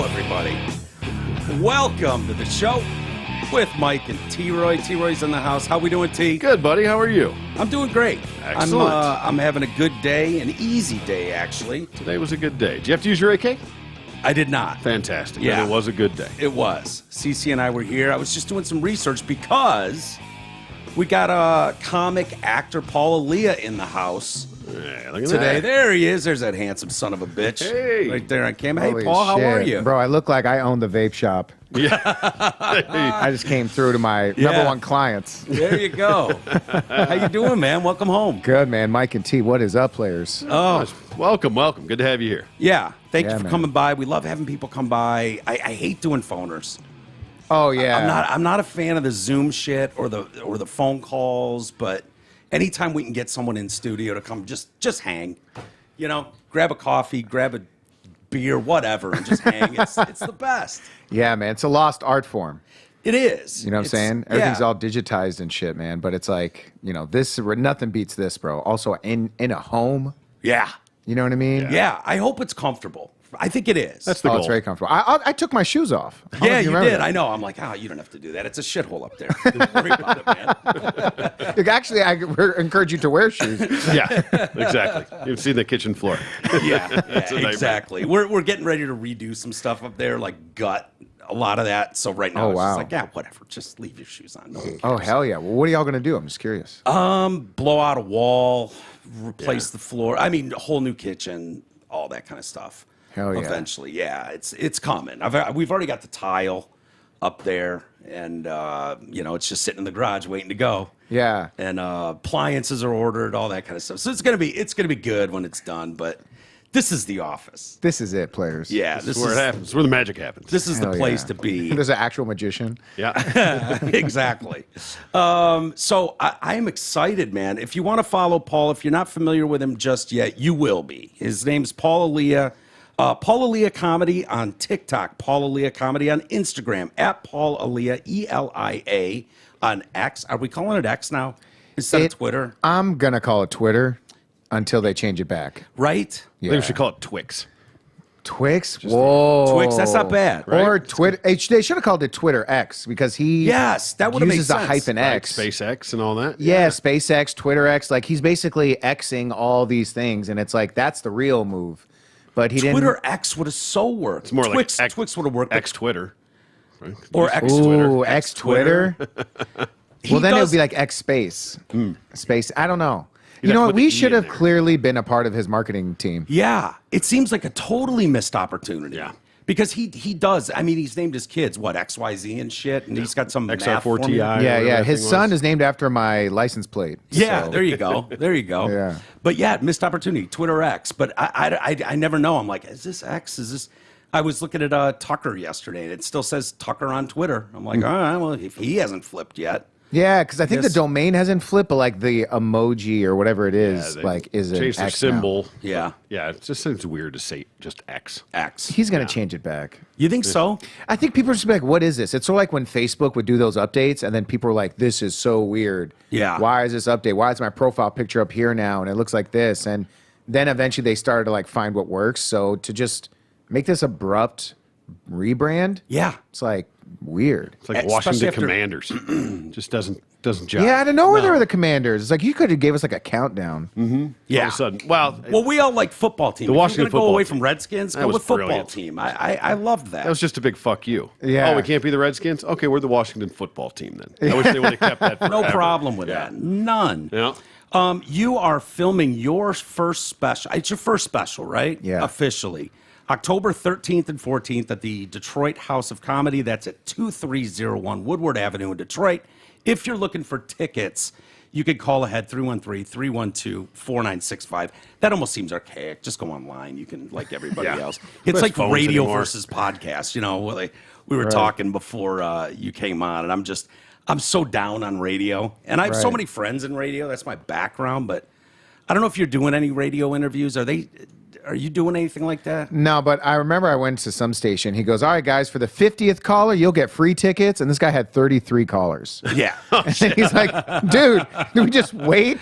Hello, everybody. Welcome to the show with Mike and T-Roy. T-Roy's in the house. How we doing, T? Good, buddy. How are you? I'm doing great. Excellent. I'm having a good day, an easy day, actually. Today was a good day. Did you have to use your AK? I did not. Fantastic. Yeah. Then it was a good day. It was. Cece and I were here. I was just doing some research because we got a comic actor, Paul Aaliyah, in the house Yeah, look at today. that. There he is. There's that handsome son of a bitch. Hey. Right there on camera. Hey, Holy Paul, how are shit. you? Bro, I look like I own the vape shop. Yeah. I just came through to my number one clients. There you go. How you doing, man? Welcome home. Good, man. Mike and T, what is up, players? Oh, Welcome. Good to have you here. yeah. Thank you Yeah, for man. coming by. We love having people come by. I hate doing phoners. Oh, yeah. I'm not a fan of the Zoom shit or the phone calls, but anytime we can get someone in studio to come just hang, grab a coffee, grab a beer, whatever, and just hang. It's the best. Yeah, man. It's a lost art form. It is. You know what I'm saying? Everything's all digitized and shit, man. But it's like, nothing beats this, bro. Also, in a home, Yeah. you know what I mean? Yeah. I hope it's comfortable. I think it is. That's the Oh, goal. it's very comfortable. I took my shoes off. I don't know yeah, if you remember did. that. I know. I'm like, you don't have to do that. It's a shithole up there. Don't worry about it, man. Like, actually, I encourage you to wear shoes. Yeah, exactly. You've seen the kitchen floor. Yeah, It's a nightmare. exactly. We're getting ready to redo some stuff up there, like gut a lot of that. So right now, Oh, it's wow. just like, yeah, whatever. Just leave your shoes on. No one cares. Oh, hell yeah. Well, what are y'all going to do? I'm just curious. Blow out a wall, replace the floor. I mean, a whole new kitchen, all that kind of stuff. Hell yeah. Eventually, yeah, it's coming. We've already got the tile up there, and it's just sitting in the garage waiting to go. Yeah. And appliances are ordered, all that kind of stuff. So it's gonna be good when it's done. But this is the office. This is it, players. Yeah, This is where it happens. This is where the magic happens. This is Hell the place yeah. to be. There's an actual magician. Yeah. Exactly. So I am excited, man. If you want to follow Paul, if you're not familiar with him just yet, you will be. His name's Paul Aaliyah. Paul Aaliyah Comedy on TikTok. Paul Aaliyah Comedy on Instagram. At Paul Aaliyah, ELIA on X. Are we calling it X now instead of Twitter? I'm going to call it Twitter until they change it back. Right? I think we should call it Twix. Twix? Whoa. Twix, that's not bad. Right? Or Twitter. They should have called it Twitter X because he Yes, that would've made uses the sense. hyphen Like X. SpaceX and all that. Yeah, SpaceX, Twitter X. Like he's basically Xing all these things, and it's like that's the real move. But he Twitter X would have so worked. It's more Twix, like Twix would have worked. X Twitter. Right? Or X didn't. Twitter. Ooh, X Twitter. He Well, then it does- would be like X Space. Space. I don't know. You'd You know have to what? put the We E should in have there. clearly been a part of his marketing team. Yeah, it seems like a totally missed opportunity. Yeah. Because he does. I mean, he's named his kids, what, XYZ and shit, and he's got some math XR4TI. formula. Yeah, whatever yeah. that His thing son was. is named after my license plate. Yeah, so- there you go. There you go. Yeah. But yeah, missed opportunity. Twitter X. But I never know. I'm like, is this X? Is this? I was looking at Tucker yesterday, and it still says Tucker on Twitter. I'm like, all right, well, if he hasn't flipped yet. Yeah, because I think the Yes. domain hasn't flipped, but like the emoji or whatever it is, They like is an changed their X now. symbol. Yeah. Yeah, it just seems weird to say just X. X. He's gonna change it back. You think so? I think people are just like, what is this? It's sort of like when Facebook would do those updates, and then people are like, this is so weird. Yeah. Why is this update? Why is my profile picture up here now? And it looks like this. And then eventually they started to like find what works. So to just make this abrupt rebrand, Yeah. it's like weird. It's like Especially Washington after- Commanders. Just doesn't jive. Yeah, I didn't know where they No. were the Commanders. It's like you could have gave us like a countdown. All Yeah. of a sudden. Well, Well, we all like football team. The If you're Washington gonna go football away team. from Redskins, That go was with football brilliant. team. I loved that. that was just a big fuck you. Yeah. Oh, we can't be the Redskins? Okay, we're the Washington football team then. I wish they would have kept that No forever. problem with Yeah. that. None. Yeah. You are filming your first special. It's your first special, right? Yeah. Officially. October 13th and 14th at the Detroit House of Comedy. That's at 2301 Woodward Avenue in Detroit. If you're looking for tickets, you could call ahead 313-312-4965. That almost seems archaic. Just go online. You can, like everybody Yeah. else. Who It's has like phones radio anymore? versus podcast. We were talking before you came on, and I'm so down on radio. And I have so Right. many friends in radio. That's my background. But I don't know if you're doing any radio interviews. Are you doing anything like that? No, but I remember I went to some station. He goes, all right, guys, for the 50th caller, you'll get free tickets. And this guy had 33 callers. Yeah. And he's like, dude, do we just wait?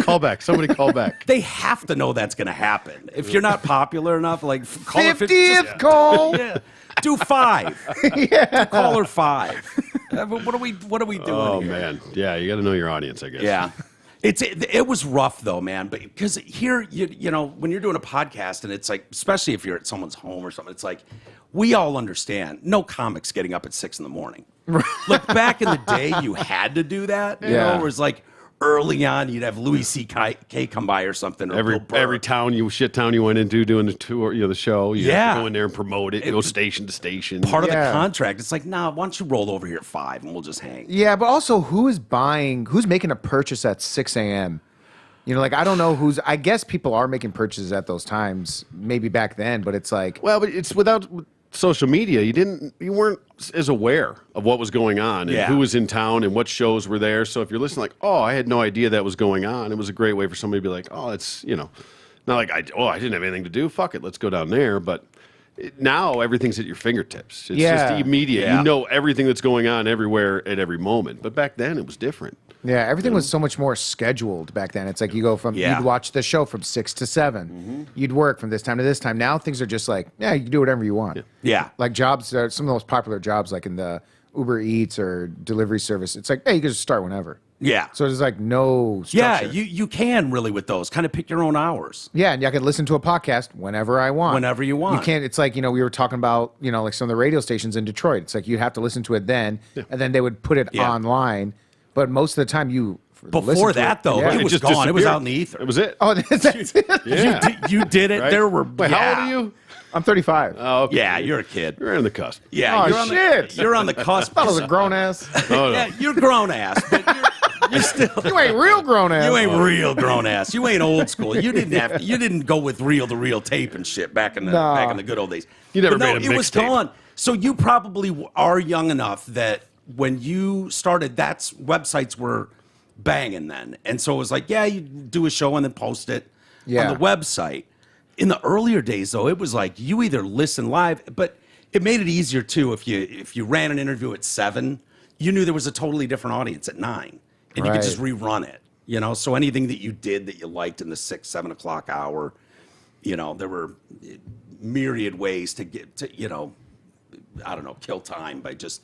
Call back. Somebody call back. They have to know that's going to happen. If you're not popular enough, like call her 50th call. Yeah. Do 5. Do caller 5. What are we doing Oh, here? man. Yeah, you got to know your audience, I guess. Yeah. It was rough though, man. But because here, you know, when you're doing a podcast and it's like, especially if you're at someone's home or something, it's like, we all understand. No comics getting up at 6 a.m. Like back in the day, you had to do that. You know, it was like early on, you'd have Louis C.K. come by or something. Or Bill Burr. Every shit town you went into doing the tour, the show, you have to go in there and promote it, go station to station. Part of the contract. It's like, nah, why don't you roll over here at 5 and we'll just hang. Yeah, but also who's making a purchase at 6 a.m.? You know, like, I don't know I guess people are making purchases at those times, maybe back then, but it's like. Well, but it's without social media, you weren't as aware of what was going on and who was in town and what shows were there. So if you're listening, like, oh, I had no idea that was going on, it was a great way for somebody to be like, oh, it's, not like I didn't have anything to do. Fuck it, let's go down there. But now everything's at your fingertips. It's just immediate. Yeah. You know everything that's going on everywhere at every moment. But back then it was different. Yeah, everything was so much more scheduled back then. It's like you go from, you'd watch the show from 6 to 7. Mm-hmm. You'd work from this time to this time. Now things are just like, you can do whatever you want. Yeah. Like jobs, some of the most popular jobs, like in the Uber Eats or delivery service, it's like, hey, you can just start whenever. Yeah. So there's like no structure. Yeah, you can really with those. Kind of pick your own hours. Yeah, and I can listen to a podcast whenever I want. Whenever you want. You can't, it's like, we were talking about, like some of the radio stations in Detroit. It's like you have to listen to it then, and then they would put it online. But most of the time before that, though, it was gone. Disappeared. It was out in the ether. It was it. Oh, that's it. Yeah. You did it. Right? There were. Wait, how old are you? I'm 35. Oh, okay. Yeah, you're a kid. You're on the cusp. Yeah. Oh, you're shit. You're on the cusp. I thought I was a grown ass. Oh, no. Yeah, you're grown ass, but you're still. You ain't real grown ass. You ain't real grown ass. You ain't old school. You didn't go with reel to reel tape and shit back in the good old days. You never but made a it was mixtape. gone. So you probably are young enough that when you started, websites were banging then. And so it was like, you do a show and then post it on the website. In the earlier days, though, it was like you either listen live, but it made it easier too. If you ran an interview at 7, you knew there was a totally different audience at 9, and you could just rerun it. So anything that you did that you liked in the 6, 7 o'clock hour, there were myriad ways to get to, I don't know, kill time by just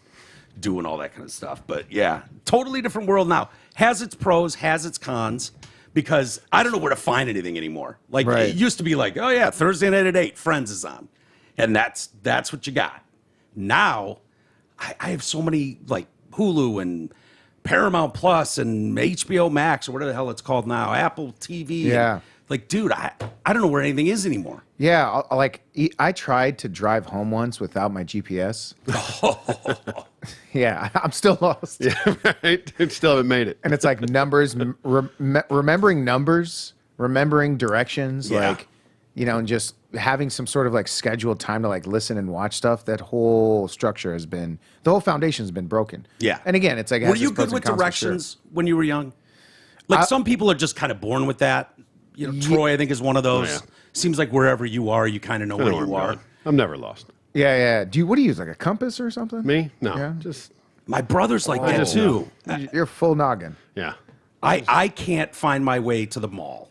doing all that kind of stuff. But yeah, totally different world now. Has its pros, has its cons. Because I don't know where to find anything anymore. Like it used to be like, oh yeah, Thursday night at 8, Friends is on, and that's what you got. Now, I have so many like Hulu and Paramount Plus and HBO Max or whatever the hell it's called now, Apple TV. Yeah. And, like, dude, I don't know where anything is anymore. Yeah, I tried to drive home once without my GPS. Yeah, I'm still lost. Yeah, right. Still haven't made it. And it's like numbers, remembering numbers, remembering directions, and just having some sort of like scheduled time to like listen and watch stuff. That whole structure the whole foundation has been broken. Yeah. And again, it's like, were you good with directions when you were young? Like some people are just kind of born with that. Troy, I think, is one of those. Oh, yeah. Seems like wherever you are, you kind of know where you are. I'm never lost. Yeah. What do you use, like a compass or something? Me? No. Yeah. Just My brother's like that too. You're full noggin. yeah. I can't find my way to the mall.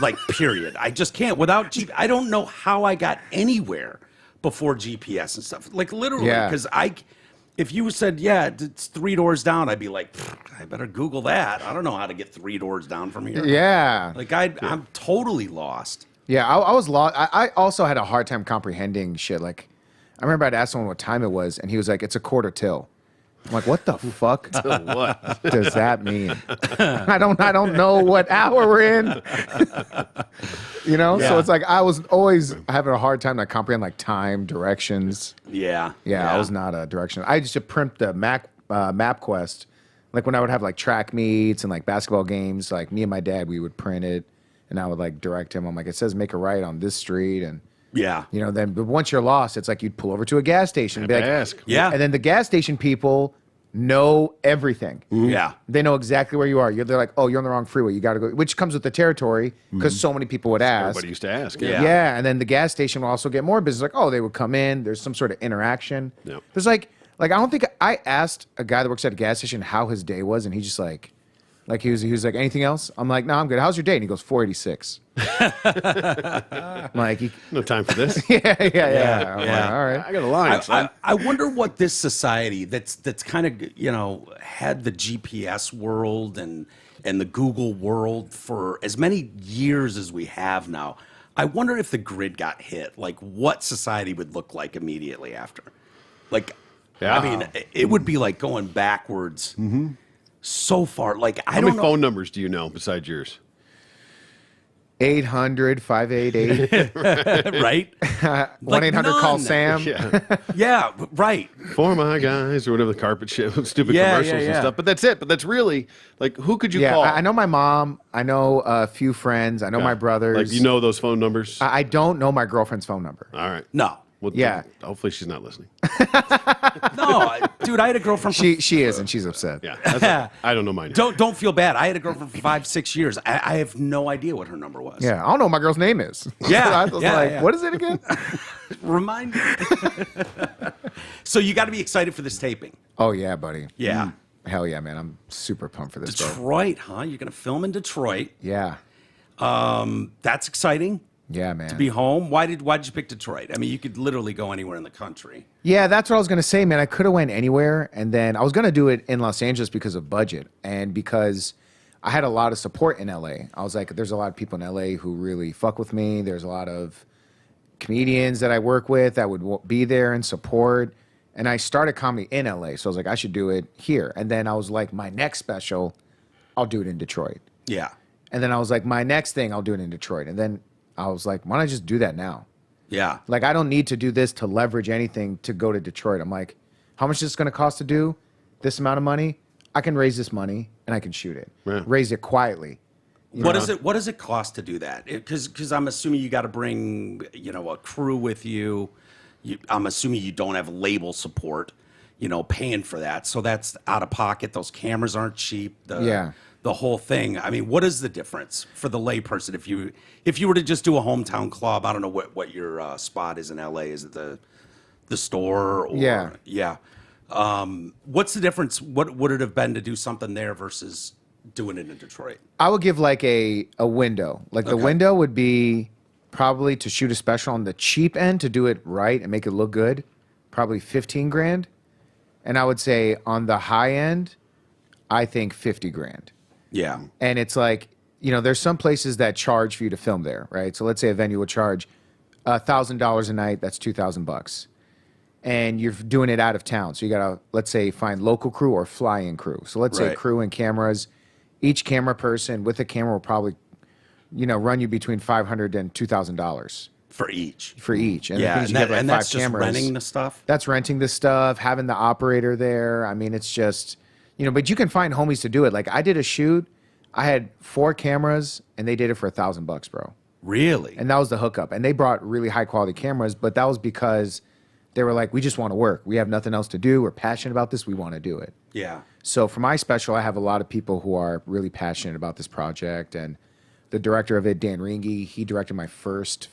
Like, period. I just can't. Without I don't know how I got anywhere before GPS and stuff. Like, literally, because if you said, it's 3 doors down, I'd be like, I better Google that. I don't know how to get 3 doors down from here. Yeah. Like, I'm totally lost. Yeah, I was lost. I also had a hard time comprehending shit. Like, I remember I'd asked someone what time it was, and he was like, it's 1/4 till. I'm like, what the fuck What? does that mean? I don't know what hour we're in. So it's like I was always having a hard time to comprehend like time, directions. Yeah. I was not a direction. I used to print the MapQuest. Like when I would have like track meets and like basketball games, like me and my dad, we would print it, and I would like direct him. I'm like, it says make a right on this street, and then but once you're lost, it's like you'd pull over to a gas station and be like, ask. Yeah. And then the gas station people know everything. Yeah. They know exactly where you are. They're like, oh, you're on the wrong freeway. You got to go, which comes with the territory because so many people would ask. Everybody used to ask. Yeah. Yeah. And then the gas station will also get more business. Like, oh, they would come in. There's some sort of interaction. Yep. There's like I don't think I asked a guy that works at a gas station how his day was, and he just like, Like he was like, anything else? I'm like, no, I'm good. How's your date? And he goes, 486. I'm like, No time for this. yeah. I'm like, all right. I got a line. I wonder what this society that's kind of had the GPS world and the Google world for as many years as we have now. I wonder if the grid got hit, like what society would look like immediately after. Like, I mean, it would be like going backwards so far. Like, I How don't many know. phone numbers do you know besides yours? 800-588. Right? 1-800 call none. Sam. Yeah, right. For my guys, or whatever the carpet shit, stupid Yeah, commercials and yeah. stuff. But that's it. But that's really, like, who could you Yeah, call? I know my mom. I know a few friends. I know my brothers. Like, you know those phone numbers? I don't know my girlfriend's phone number. All right. No. Well, Yeah. hopefully she's not listening. No, dude, I had a girlfriend for She is, and she's upset. Yeah. I don't know mine. Don't feel bad. I had a girlfriend for 5-6 years. I have no idea what her number was. Yeah, I don't know what my girl's name is. Yeah, I was yeah, like, yeah. what is it again? Remind me. So you got to be excited for this taping. Oh yeah, buddy. Yeah. Hell yeah, man. I'm super pumped for this. Bro. Detroit, huh? You're going to film in Detroit. Yeah. That's exciting. Yeah, man. To be home. Why'd you pick Detroit? I mean, you could literally go anywhere in the country. Yeah, that's what I was gonna say, man. I could have went anywhere, and then I was gonna do it in Los Angeles because of budget and because I had a lot of support in LA. I was like, there's a lot of people in LA who really fuck with me. There's a lot of comedians that I work with that would be there and support. And I started comedy in LA, so I was like, I should do it here. And then I was like, my next special, I'll do it in Detroit. Yeah. And then I was like, my next thing, I'll do it in Detroit. And then I was like, why don't I just do that now? Yeah. Like, I don't need to do this to leverage anything to go to Detroit. I'm like, how much is this going to cost to do? This amount of money? I can raise this money and I can shoot it. Yeah. Raise it quietly. What does it cost to do that? Because I'm assuming you got to bring a crew with you. I'm assuming you don't have label support. Paying for that, so that's out of pocket. Those cameras aren't cheap. The whole thing. I mean, what is the difference for the layperson if you were to just do a hometown club? I don't know what your spot is in LA. Is it the store? Or, yeah. What's the difference? What would it have been to do something there versus doing it in Detroit? I would give like a window. Like the window would be probably to shoot a special on the cheap end to do it right and make it look good. Probably 15 grand. And I would say on the high end, I think 50 grand. Yeah. And it's like, there's some places that charge for you to film there, right? So let's say a venue would charge $1,000 a night. That's $2,000. And you're doing it out of town. So you got to, let's say, find local crew or fly-in crew. So let's say crew and cameras. Each camera person with a camera will probably, run you between $500 and $2,000. For each. And Yeah, you have like and 5 that's just cameras. renting the stuff? That's renting the stuff, having the operator there. I mean, it's just, but you can find homies to do it. Like I did a shoot, I had 4 cameras and they did it for $1,000, bro. Really? And that was the hookup. And they brought really high quality cameras, but that was because they were like, we just want to work. We have nothing else to do. We're passionate about this. We want to do it. Yeah. So for my special, I have a lot of people who are really passionate about this project. And the director of it, Dan Ringy, he directed my first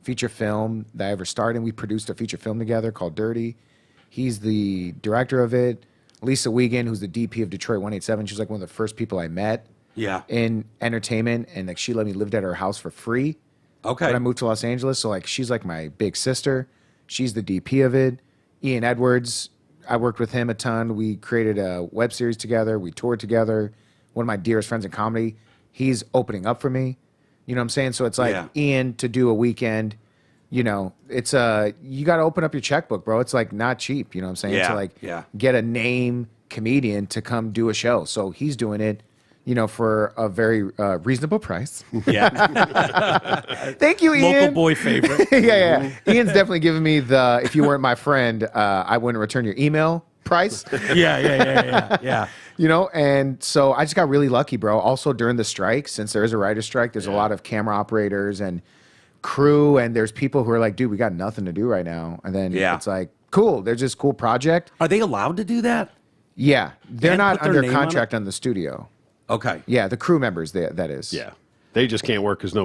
feature film that I ever starred in. We produced a feature film together called Dirty. He's the director of it. Lisa Wiegand, who's the DP of Detroit 187, she was like one of the first people I met in entertainment, and like she let me live at her house for free. Okay. When I moved to Los Angeles, so like she's like my big sister. She's the DP of it. Ian Edwards, I worked with him a ton. We created a web series together. We toured together. One of my dearest friends in comedy. He's opening up for me. You know what I'm saying? So it's like Ian to do a weekend. It's you got to open up your checkbook, bro. It's like not cheap. You know what I'm saying? Yeah. To like get a name comedian to come do a show. So he's doing it, for a very reasonable price. Yeah. Thank you, Ian. Local boy favorite. yeah. Ian's definitely giving me the if you weren't my friend, I wouldn't return your email price. Yeah. And so I just got really lucky, bro. Also during the strike, since there is a writer's strike, there's a lot of camera operators and crew, and there's people who are like, dude, we got nothing to do right now. And then it's like, cool, there's this cool project. Are they allowed to do that? Yeah. They're And not put their under name on contract on the studio. Okay. Yeah, the crew members, that is. Yeah. They just can't work because no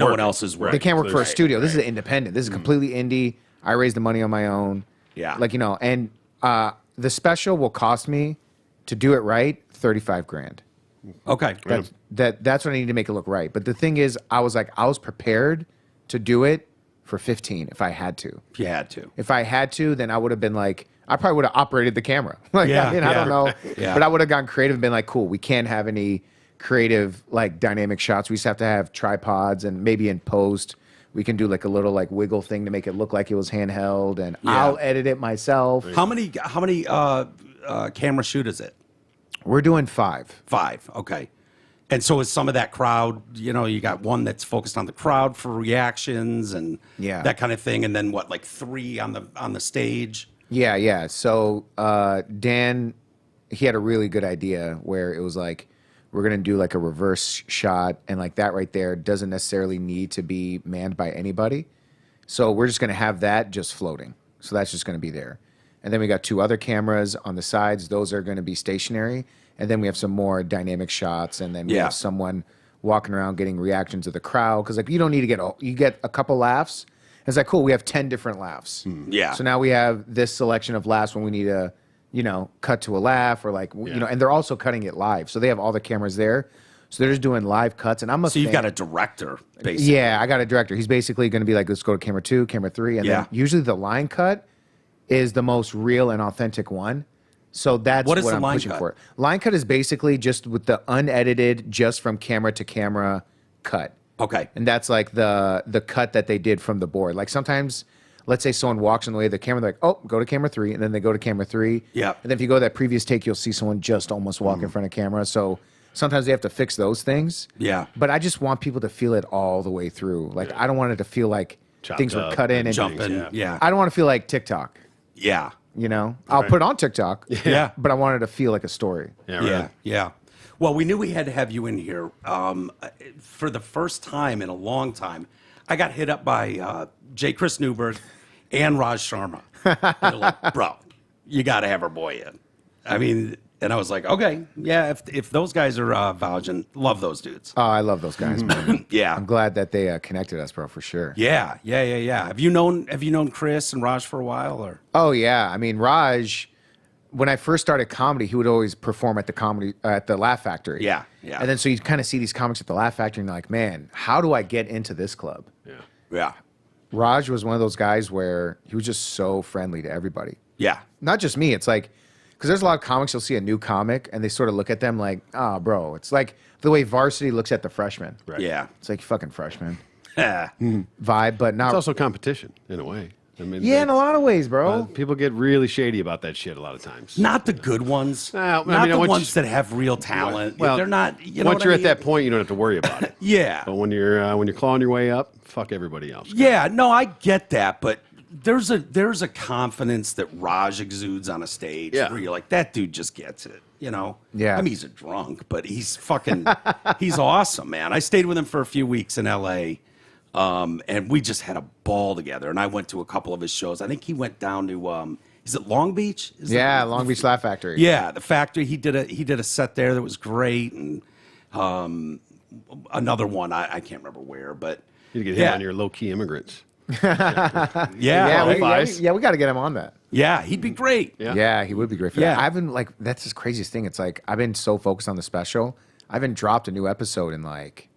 one else is working. They can't work for a studio. This is independent. This is completely indie. I raised the money on my own. Yeah. And the special will cost me to do it right, 35 grand. Okay. That's what I need to make it look right. But the thing is, I was prepared to do it for 15 if I had to. If you had to. If I had to, then I would have been like, I probably would have operated the camera. Like, Yeah, I mean, I don't know. Yeah. But I would have gone creative and been like, cool, we can't have any creative, like, dynamic shots. We just have to have tripods, and maybe in post, we can do like a little like wiggle thing to make it look like it was handheld, and I'll edit it myself. How many camera shoot is it? We're doing 5. 5. Okay. And so is some of that crowd, you got one that's focused on the crowd for reactions and that kind of thing, and then what, like 3 on the stage? Yeah. So Dan, he had a really good idea where it was like, we're gonna do like a reverse shot, and like that right there doesn't necessarily need to be manned by anybody. So we're just gonna have that just floating. So that's just gonna be there. And then we got 2 other cameras on the sides. Those are gonna be stationary. And then we have some more dynamic shots, and then we have someone walking around getting reactions to the crowd. Because like you don't need to you get a couple laughs. It's like, cool, we have 10 different laughs. Yeah. So now we have this selection of laughs when we need to, cut to a laugh, or like, and they're also cutting it live. So they have all the cameras there. So they're just doing live cuts. And So you've got a director, basically. Yeah, I got a director. He's basically going to be like, let's go to camera 2, camera 3. And then usually the line cut is the most real and authentic one. So that's what I'm pushing for. Line cut is basically just with the unedited, just from camera to camera cut. Okay. And that's like the cut that they did from the board. Like sometimes, let's say someone walks in the way of the camera, they're like, oh, go to camera 3, and then they go to camera 3. Yeah. And then if you go to that previous take, you'll see someone just almost walk in front of camera. So sometimes they have to fix those things. Yeah. But I just want people to feel it all the way through. Like I don't want it to feel like things were cut in and jumping. Yeah. I don't want to feel like TikTok. Yeah. I'll put it on TikTok. Yeah. But I want it to feel like a story. Yeah. Well, we knew we had to have you in here. For the first time in a long time, I got hit up by J. Chris Newberg and Raj Sharma. They're like, bro, you got to have our boy in. I mean, and I was like, okay, yeah, if those guys are vouching, love those dudes. Oh, I love those guys, man. Yeah. I'm glad that they connected us, bro, for sure. Yeah. Have you known Chris and Raj for a while, or? Oh yeah, I mean Raj. When I first started comedy, he would always perform at the Laugh Factory. Yeah. And then so you kind of see these comics at the Laugh Factory, and you're like, man, how do I get into this club? Yeah. Raj was one of those guys where he was just so friendly to everybody. Yeah. Not just me. It's like, because there's a lot of comics, you'll see a new comic, and they sort of look at them like, bro. It's like the way varsity looks at the freshman. Right. Yeah. It's like fucking freshman Mm-hmm. vibe, but not. It's also competition in a way. I mean, in a lot of ways, bro. People get really shady about that shit a lot of times. Not the good ones. Well, not the ones that have real talent. Well, they're not. Once you're at that point, you don't have to worry about it. Yeah. But when you're clawing your way up, fuck everybody else. Yeah. No, I get that, but there's a confidence that Raj exudes on a stage where you're like, that dude just gets it. Yeah. I mean, he's a drunk, but he's fucking. He's awesome, man. I stayed with him for a few weeks in L.A. And we just had a ball together. And I went to a couple of his shows. I think he went down to, is it Long Beach? Long Beach Laugh Factory. Yeah, the factory. He did a set there that was great. And another one, I can't remember where, but. You get him on your low-key immigrants. We got to get him on that. Yeah, he'd be great. Yeah, he would be great for that. I've been like, that's the craziest thing. It's like, I've been so focused on the special. I haven't dropped a new episode in like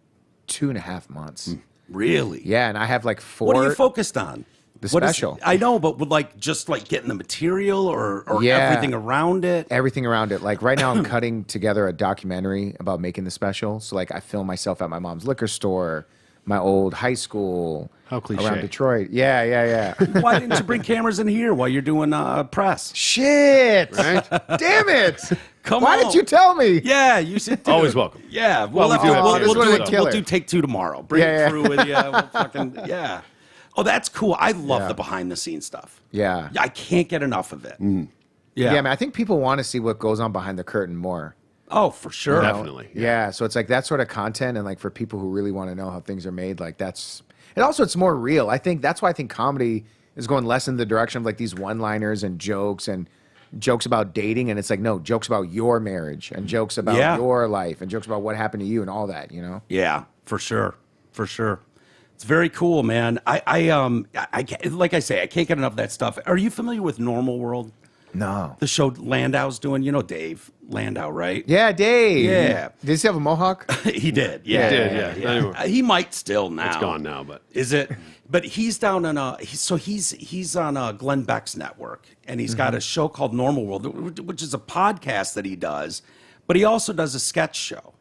2.5 months. Really? Yeah, and I have like 4. What are you focused on? The special. I know, but with just getting the material or everything around it? Everything around it. Like right now I'm cutting together a documentary about making the special. So like I film myself at my mom's liquor store, my old high school. How cliche. Around Detroit. Yeah. Why didn't you bring cameras in here while you're doing press? Shit! Right? Damn it! Why didn't you tell me? Yeah, you should do Always it. welcome. Yeah, Well, we'll do take 2 tomorrow. Bring a crew with you. We'll fucking, Oh, that's cool. I love the behind the scenes stuff. Yeah. I can't get enough of it. Yeah, man, I think people want to see what goes on behind the curtain more. Oh, for sure. Definitely. Yeah, so it's like that sort of content, and like for people who really want to know how things are made, like that's. And also, it's more real. I think that's why I think comedy is going less in the direction of like these one-liners and jokes about dating, and it's like no, jokes about your marriage and jokes about your life and jokes about what happened to you and all that, Yeah, for sure. It's very cool, man. I like I say, I can't get enough of that stuff. Are you familiar with Normal World? No. The show Landau's doing, you know Dave Landau, right? Yeah, Dave. Yeah. Does he have a mohawk? He did. Yeah. He did, yeah. Anyway. He might still now. It's gone now, but Is it? But he's down on he's on Glenn Beck's network, and he's got a show called Normal World, which is a podcast that he does, but he also does a sketch show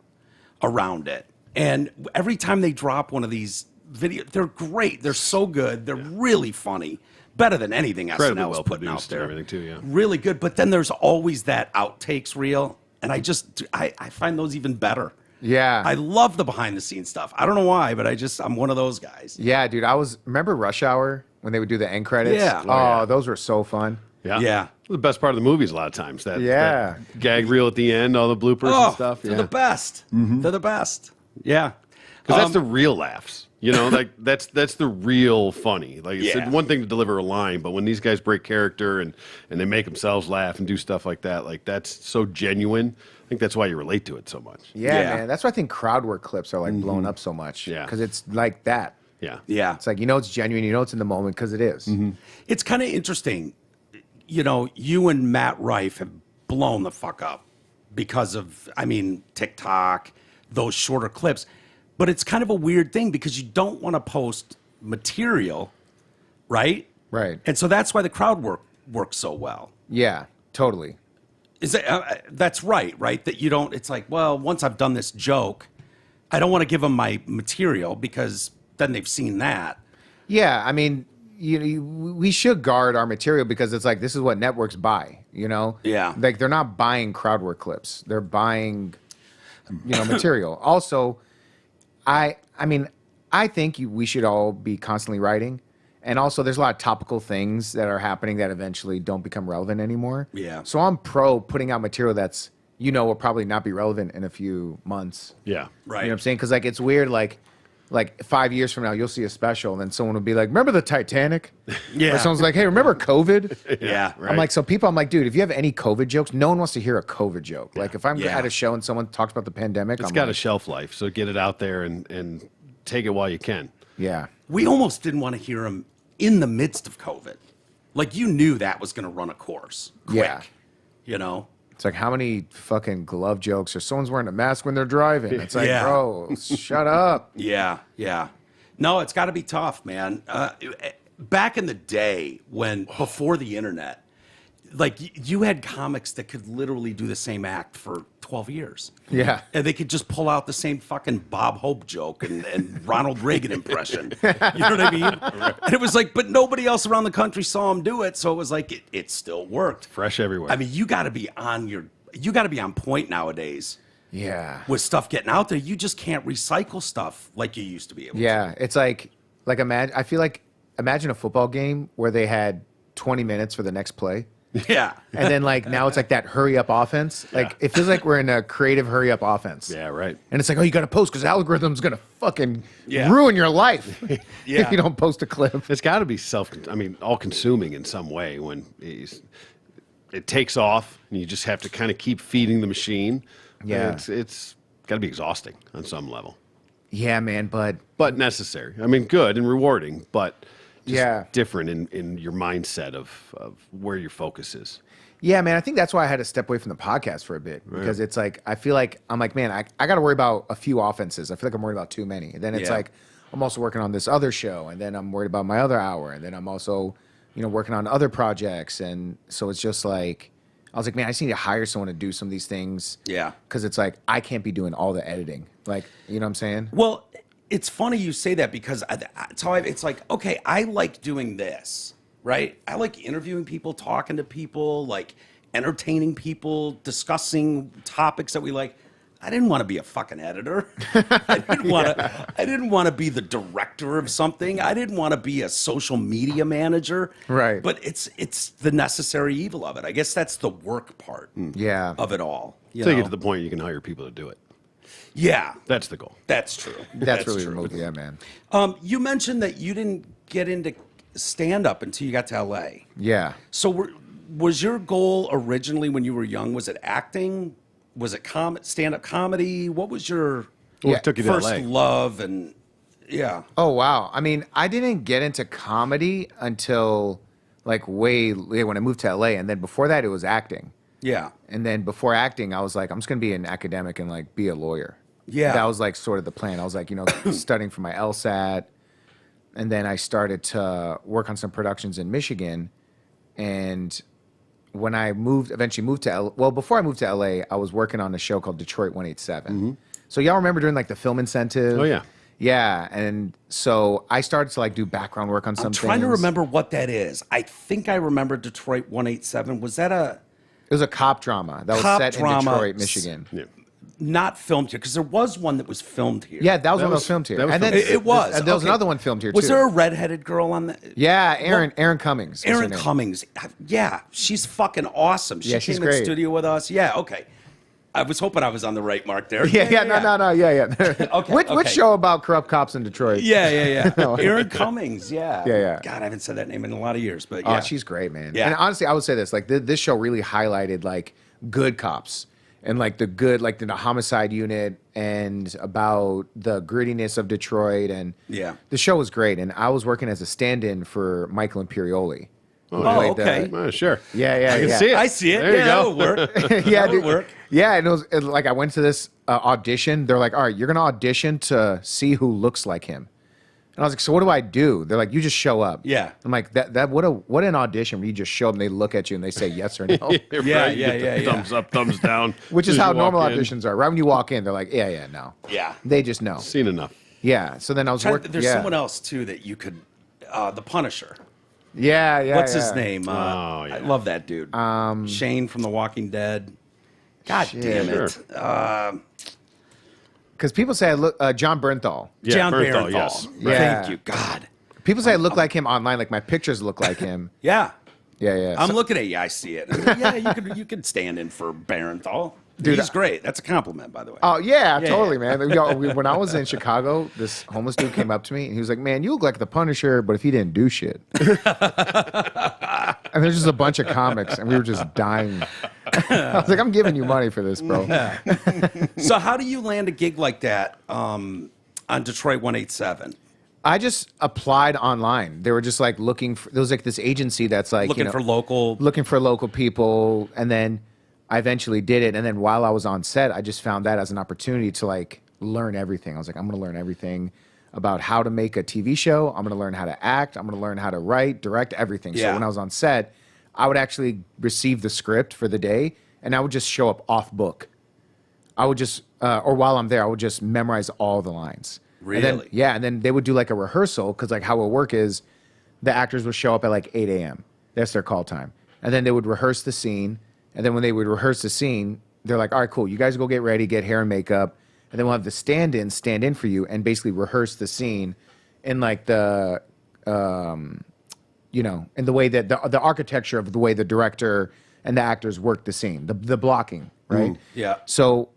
around it. And every time they drop one of these videos, they're great. They're so good. They're really funny. Better than anything incredibly SNL is well putting out produced and there. everything too, yeah. Really good. But then there's always that outtakes reel, and I find those even better. Yeah. I love the behind the scenes stuff. I don't know why, but I'm one of those guys. Yeah, dude. Remember Rush Hour when they would do the end credits? Yeah. Oh, those were so fun. yeah. Yeah. The best part of the movies a lot of times. That gag reel at the end, all the bloopers and stuff. They're the best. They're the best. Yeah. Because that's the real laughs. You know, like that's the real funny. Like it's one thing to deliver a line, but when these guys break character and they make themselves laugh and do stuff like that, like that's so genuine. I think that's why you relate to it so much. Yeah, man. That's why I think crowd work clips are like blown up so much. Yeah. Because it's like that. Yeah. Yeah. It's like, it's genuine. It's in the moment because it is. It's kind of interesting. You and Matt Rife have blown the fuck up because of, TikTok, those shorter clips. But it's kind of a weird thing because you don't want to post material, right? Right. And so that's why the crowd work works so well. Yeah, totally. Is that that's right? That you don't. It's like, well, once I've done this joke, I don't want to give them my material because then they've seen that. Yeah, we should guard our material because it's like this is what networks buy. Yeah. Like they're not buying crowd work clips; they're buying, material. Also, I think we should all be constantly writing. And also, there's a lot of topical things that are happening that eventually don't become relevant anymore. Yeah. So I'm pro putting out material that's, will probably not be relevant in a few months. Yeah. Right. You know what I'm saying? Because, it's weird, like 5 years from now, you'll see a special, and then someone will be like, remember the Titanic? Yeah. Or someone's like, hey, remember COVID? Yeah. Right. I'm like, dude, if you have any COVID jokes, no one wants to hear a COVID joke. Like, if I'm Yeah. at a show and someone talks about the pandemic, It's I'm got like, a shelf life, so get it out there and take it while you can. yeah. We almost didn't want to hear him in the midst of COVID. Like you knew that was going to run a course quick. Yeah. It's like, how many fucking glove jokes or someone's wearing a mask when they're driving? It's like, Yeah. bro, shut up. Yeah. No, it's got to be tough, man. Back in the day before the internet, you had comics that could literally do the same act for 12 years. Yeah. And they could just pull out the same fucking Bob Hope joke and Ronald Reagan impression. You know what I mean? And it was like, but nobody else around the country saw him do it. So it was like, it still worked. Fresh everywhere. You got to be on point nowadays. Yeah. With stuff getting out there, you just can't recycle stuff like you used to be able to. Yeah. It's like imagine a football game where they had 20 minutes for the next play. Yeah. And then now it's like that hurry up offense. Like it feels like we're in a creative hurry up offense. Yeah, right. And it's like, oh, you got to post because the algorithm's going to fucking ruin your life if you don't post a clip. It's got to be all consuming in some way when it takes off and you just have to kind of keep feeding the machine. Yeah. It's got to be exhausting on some level. Yeah, man. But necessary. Good and rewarding, but just different in your mindset of where your focus is. Yeah, man. I think that's why I had to step away from the podcast for a bit because it's like, I feel like I'm like, man, I got to worry about a few offenses. I feel like I'm worried about too many. And then it's like, I'm also working on this other show and then I'm worried about my other hour. And then I'm also, working on other projects. And so it's just like, I was like, man, I just need to hire someone to do some of these things. Yeah. Because it's like, I can't be doing all the editing. Like, you know what I'm saying? Well, it's funny you say that because it's like, okay, I like doing this, right? I like interviewing people, talking to people, like entertaining people, discussing topics that we like. I didn't want to be a fucking editor. I didn't want to be the director of something. I didn't want to be a social media manager. Right. But it's the necessary evil of it. I guess that's the work part of it all. You get to the point you can hire people to do it. Yeah. That's the goal. That's true. That's really the move. Yeah, man. You mentioned that you didn't get into stand-up until you got to L.A. Yeah. So was your goal originally when you were young, was it acting? Was it stand-up comedy? What was your What took you to first LA? love? And yeah. Oh, wow. I didn't get into comedy until like when I moved to LA, and then before that it was acting. Yeah. And then before acting, I was like, I'm just gonna be an academic and like be a lawyer. Yeah. That was like sort of the plan. I was like, studying for my LSAT, and then I started to work on some productions in Michigan. And when I eventually moved to before I moved to LA, I was working on a show called Detroit 187. Mm-hmm. So y'all remember during like the film incentive? Oh yeah. Yeah, and so I started to like do background work on some things. I'm trying to remember what that is. I think I remember Detroit 187. Was that It was a cop drama that was set in Detroit, Michigan. Yeah. not filmed here? Because there was one that was filmed here. Yeah, that was one that was filmed here. That was And then filmed here. It was. There was Okay. another one filmed here Was too. there a redheaded girl on that? Yeah, Erin Cummings. was her Erin name. Cummings. Yeah, she's fucking awesome. She Yeah, she's came in great. studio with us. Yeah, okay. I was hoping I was on the right mark there. Yeah, no, yeah. Okay, Which okay. show about corrupt cops in Detroit? Yeah. Erin Cummings, yeah. Yeah. God, I haven't said that name in a lot of years, but Oh, yeah. she's great, man. Yeah. And honestly, I would say this: like this show really highlighted like good cops and like the good, like the homicide unit, and about the grittiness of Detroit. And Yeah. the show was great. And I was working as a stand-in for Michael Imperioli. who Oh, played the- okay. Sure. Yeah, I can yeah. see it. I see it. There you That go. would work. Yeah, That would dude. work. Yeah, and it was like I went to this audition. They're like, "All right, you're gonna audition to see who looks like him." And I was like, "So what do I do?" They're like, "You just show up." Yeah. I'm like, what an audition where you just show up and they look at you and they say yes or no. Right, you get the yeah. Thumbs up, thumbs down. Which is as how you walk normal in. auditions are. Right when you walk in, they're like, yeah, no. Yeah. They just know. Seen enough. Yeah. So then I was working. There's yeah. someone else, too, that you could... the Punisher. Yeah. What's his yeah. name? Oh, yeah. I love that dude. Shane from The Walking Dead. God damn it. Because people say I look, John Bernthal. Yeah, John Bernthal, Bernthal. yes. Right. Thank you. God. People say I look like him online. Like my pictures look like him. Yeah. Yeah. I'm So- looking at you. I see it. Yeah, you could stand in for Barenthal. Dude, He's great. That's a compliment, by the way. Oh yeah, totally, yeah. man. When I was in Chicago, this homeless dude came up to me and he was like, "Man, you look like the Punisher, but if he didn't do shit." And there's just a bunch of comics, and we were just dying. I was like, "I'm giving you money for this, bro." So how do you land a gig like that on Detroit 187? I just applied online. They were just like looking for. There was like this agency that's like Looking for local... looking for local people, and then I eventually did it. And then while I was on set, I just found that as an opportunity to like learn everything. I was like, I'm going to learn everything about how to make a TV show. I'm going to learn how to act. I'm going to learn how to write, direct, everything. Yeah. So when I was on set, I would actually receive the script for the day, and I would just show up off book. I would just, or while I'm there, I would just memorize all the lines. And then, Really? yeah, and then they would do like a rehearsal, because like how it would work is the actors would show up at like 8 a.m. That's their call time. And then they would rehearse the scene. And then when they would rehearse the scene, they're like, all right, cool. You guys go get ready, get hair and makeup. And then we'll have the stand-in stand in for you and basically rehearse the scene in like the, in the way that the architecture of the way the director and the actors work the scene, the blocking, right? Yeah. So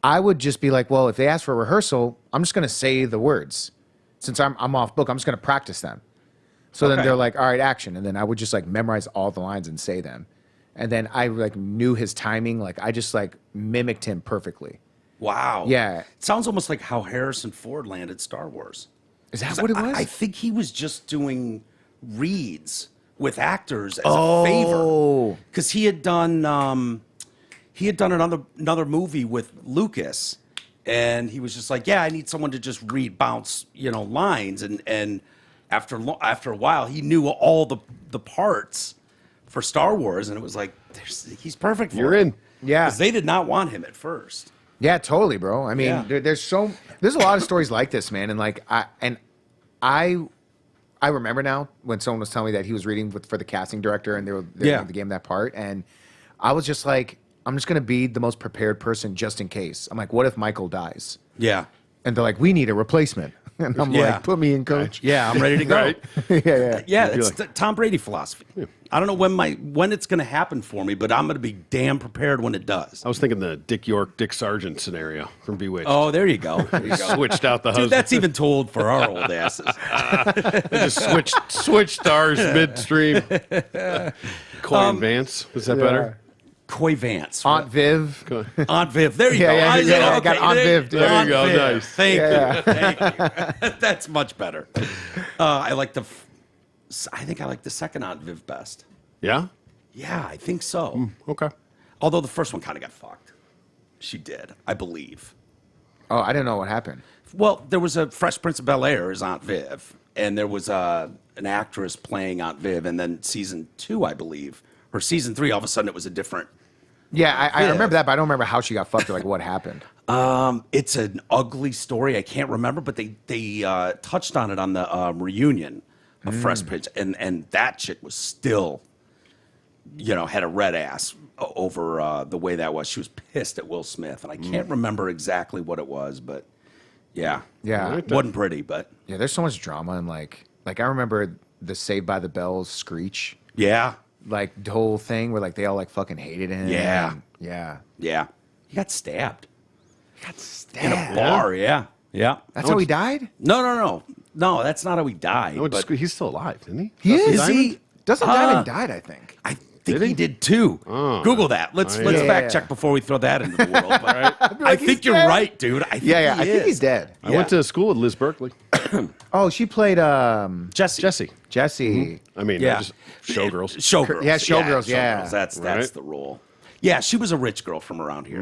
I would just be like, well, if they ask for a rehearsal, I'm just going to say the words. Since I'm off book, I'm just going to practice them. So then Okay. they're like, all right, action. And then I would just like memorize all the lines and say them. And then I like knew his timing. Like I just like mimicked him perfectly. Wow. Yeah. It sounds almost like how Harrison Ford landed Star Wars. Is that what it was? I think he was just doing reads with actors as a favor. Because he had done another movie with Lucas, and he was just like, yeah, I need someone to just bounce lines, and after a while he knew all the parts for Star Wars, and it was like, he's perfect for You're it. in. Yeah. Because they did not want him at first. Yeah, totally, bro. I mean, Yeah. there's a lot of stories like this, man. And like I remember now when someone was telling me that he was reading for the casting director, and they Yeah. gave him that part, and I was just like, I'm just gonna be the most prepared person just in case. I'm like, what if Michael dies? Yeah. And they're like, we need a replacement. And I'm Yeah. like, put me in, coach. Yeah, I'm ready to go. Right. yeah. Yeah, You'd be it's like- the Tom Brady philosophy. I don't know when it's going to happen for me, but I'm going to be damn prepared when it does. I was thinking the Dick York, Dick Sargent scenario from Bewitched. Oh, there you go. There you go. Switched out the Dude, husband. that's even told for our old asses. They just switched stars midstream. Coy Vance. Was that better? Coy Vance. Aunt Viv. Aunt Viv. There you go. Yeah, I got Aunt Viv, dude. There you go. Nice. Thank you. Thank you. That's much better. I like the I think I like the second Aunt Viv best. Yeah? Yeah, I think so. Okay. Although the first one kind of got fucked. She did, I believe. Oh, I didn't know what happened. Well, there was a Fresh Prince of Bel-Air as Aunt Viv, and there was an actress playing Aunt Viv, and then season 2, I believe, or season 3, all of a sudden it was a different. Yeah, I remember that, but I don't remember how she got fucked or like what happened. It's an ugly story. I can't remember, but they touched on it on the reunion of Fresh Prince, and that chick was still, had a red ass over the way that was. She was pissed at Will Smith, and I can't remember exactly what it was, but yeah, wasn't pretty, but Yeah, there's so much drama and like I remember the Saved by the Bell Screech, yeah, like the whole thing where like they all like fucking hated him. Yeah. and- yeah. he got stabbed Got in stabbed. a bar. Yeah. That's how he died. No, that's not how he died. No, but he's still alive, isn't he? He is. is he? Dustin Diamond died, I think. I think Did he? he did too. Google that. Let's Yeah. fact check before we throw that into the world. But I think he's you're dead. right, dude. I think Yeah, he I think is. he's dead. I went to school with Liz Berkeley. Oh, she played Jesse. Jesse. I mean, Yeah. just showgirls. Showgirls. Yeah, Showgirls, yeah. That's Right. the rule. Yeah, she was a rich girl from around here.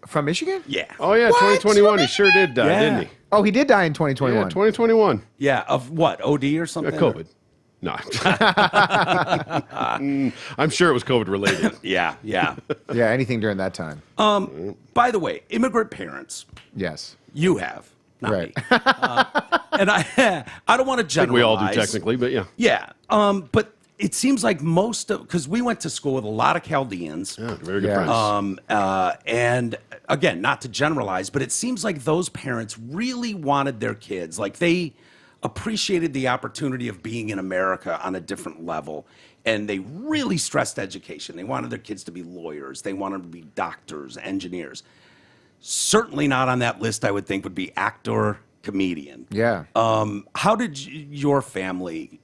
From Michigan? Yeah. Oh, yeah, What? 2021. He sure did die, Yeah. didn't he? Oh, he did die in Yeah, 2021. 2021. Yeah. Of what? OD or something? COVID. No. I'm sure it was COVID related. Yeah. Yeah, anything during that time. By the way, immigrant parents, Yes. you have. Not Right. me. And I don't want to I think generalize. we all do technically, but yeah. Yeah. But it seems like because we went to school with a lot of Chaldeans. Yeah, very good Yeah. friends. And again, not to generalize, but it seems like those parents really wanted their kids, like they appreciated the opportunity of being in America on a different level. And they really stressed education. They wanted their kids to be lawyers. They wanted them to be doctors, engineers. Certainly not on that list, I would think, would be actor, comedian. Yeah. How did your family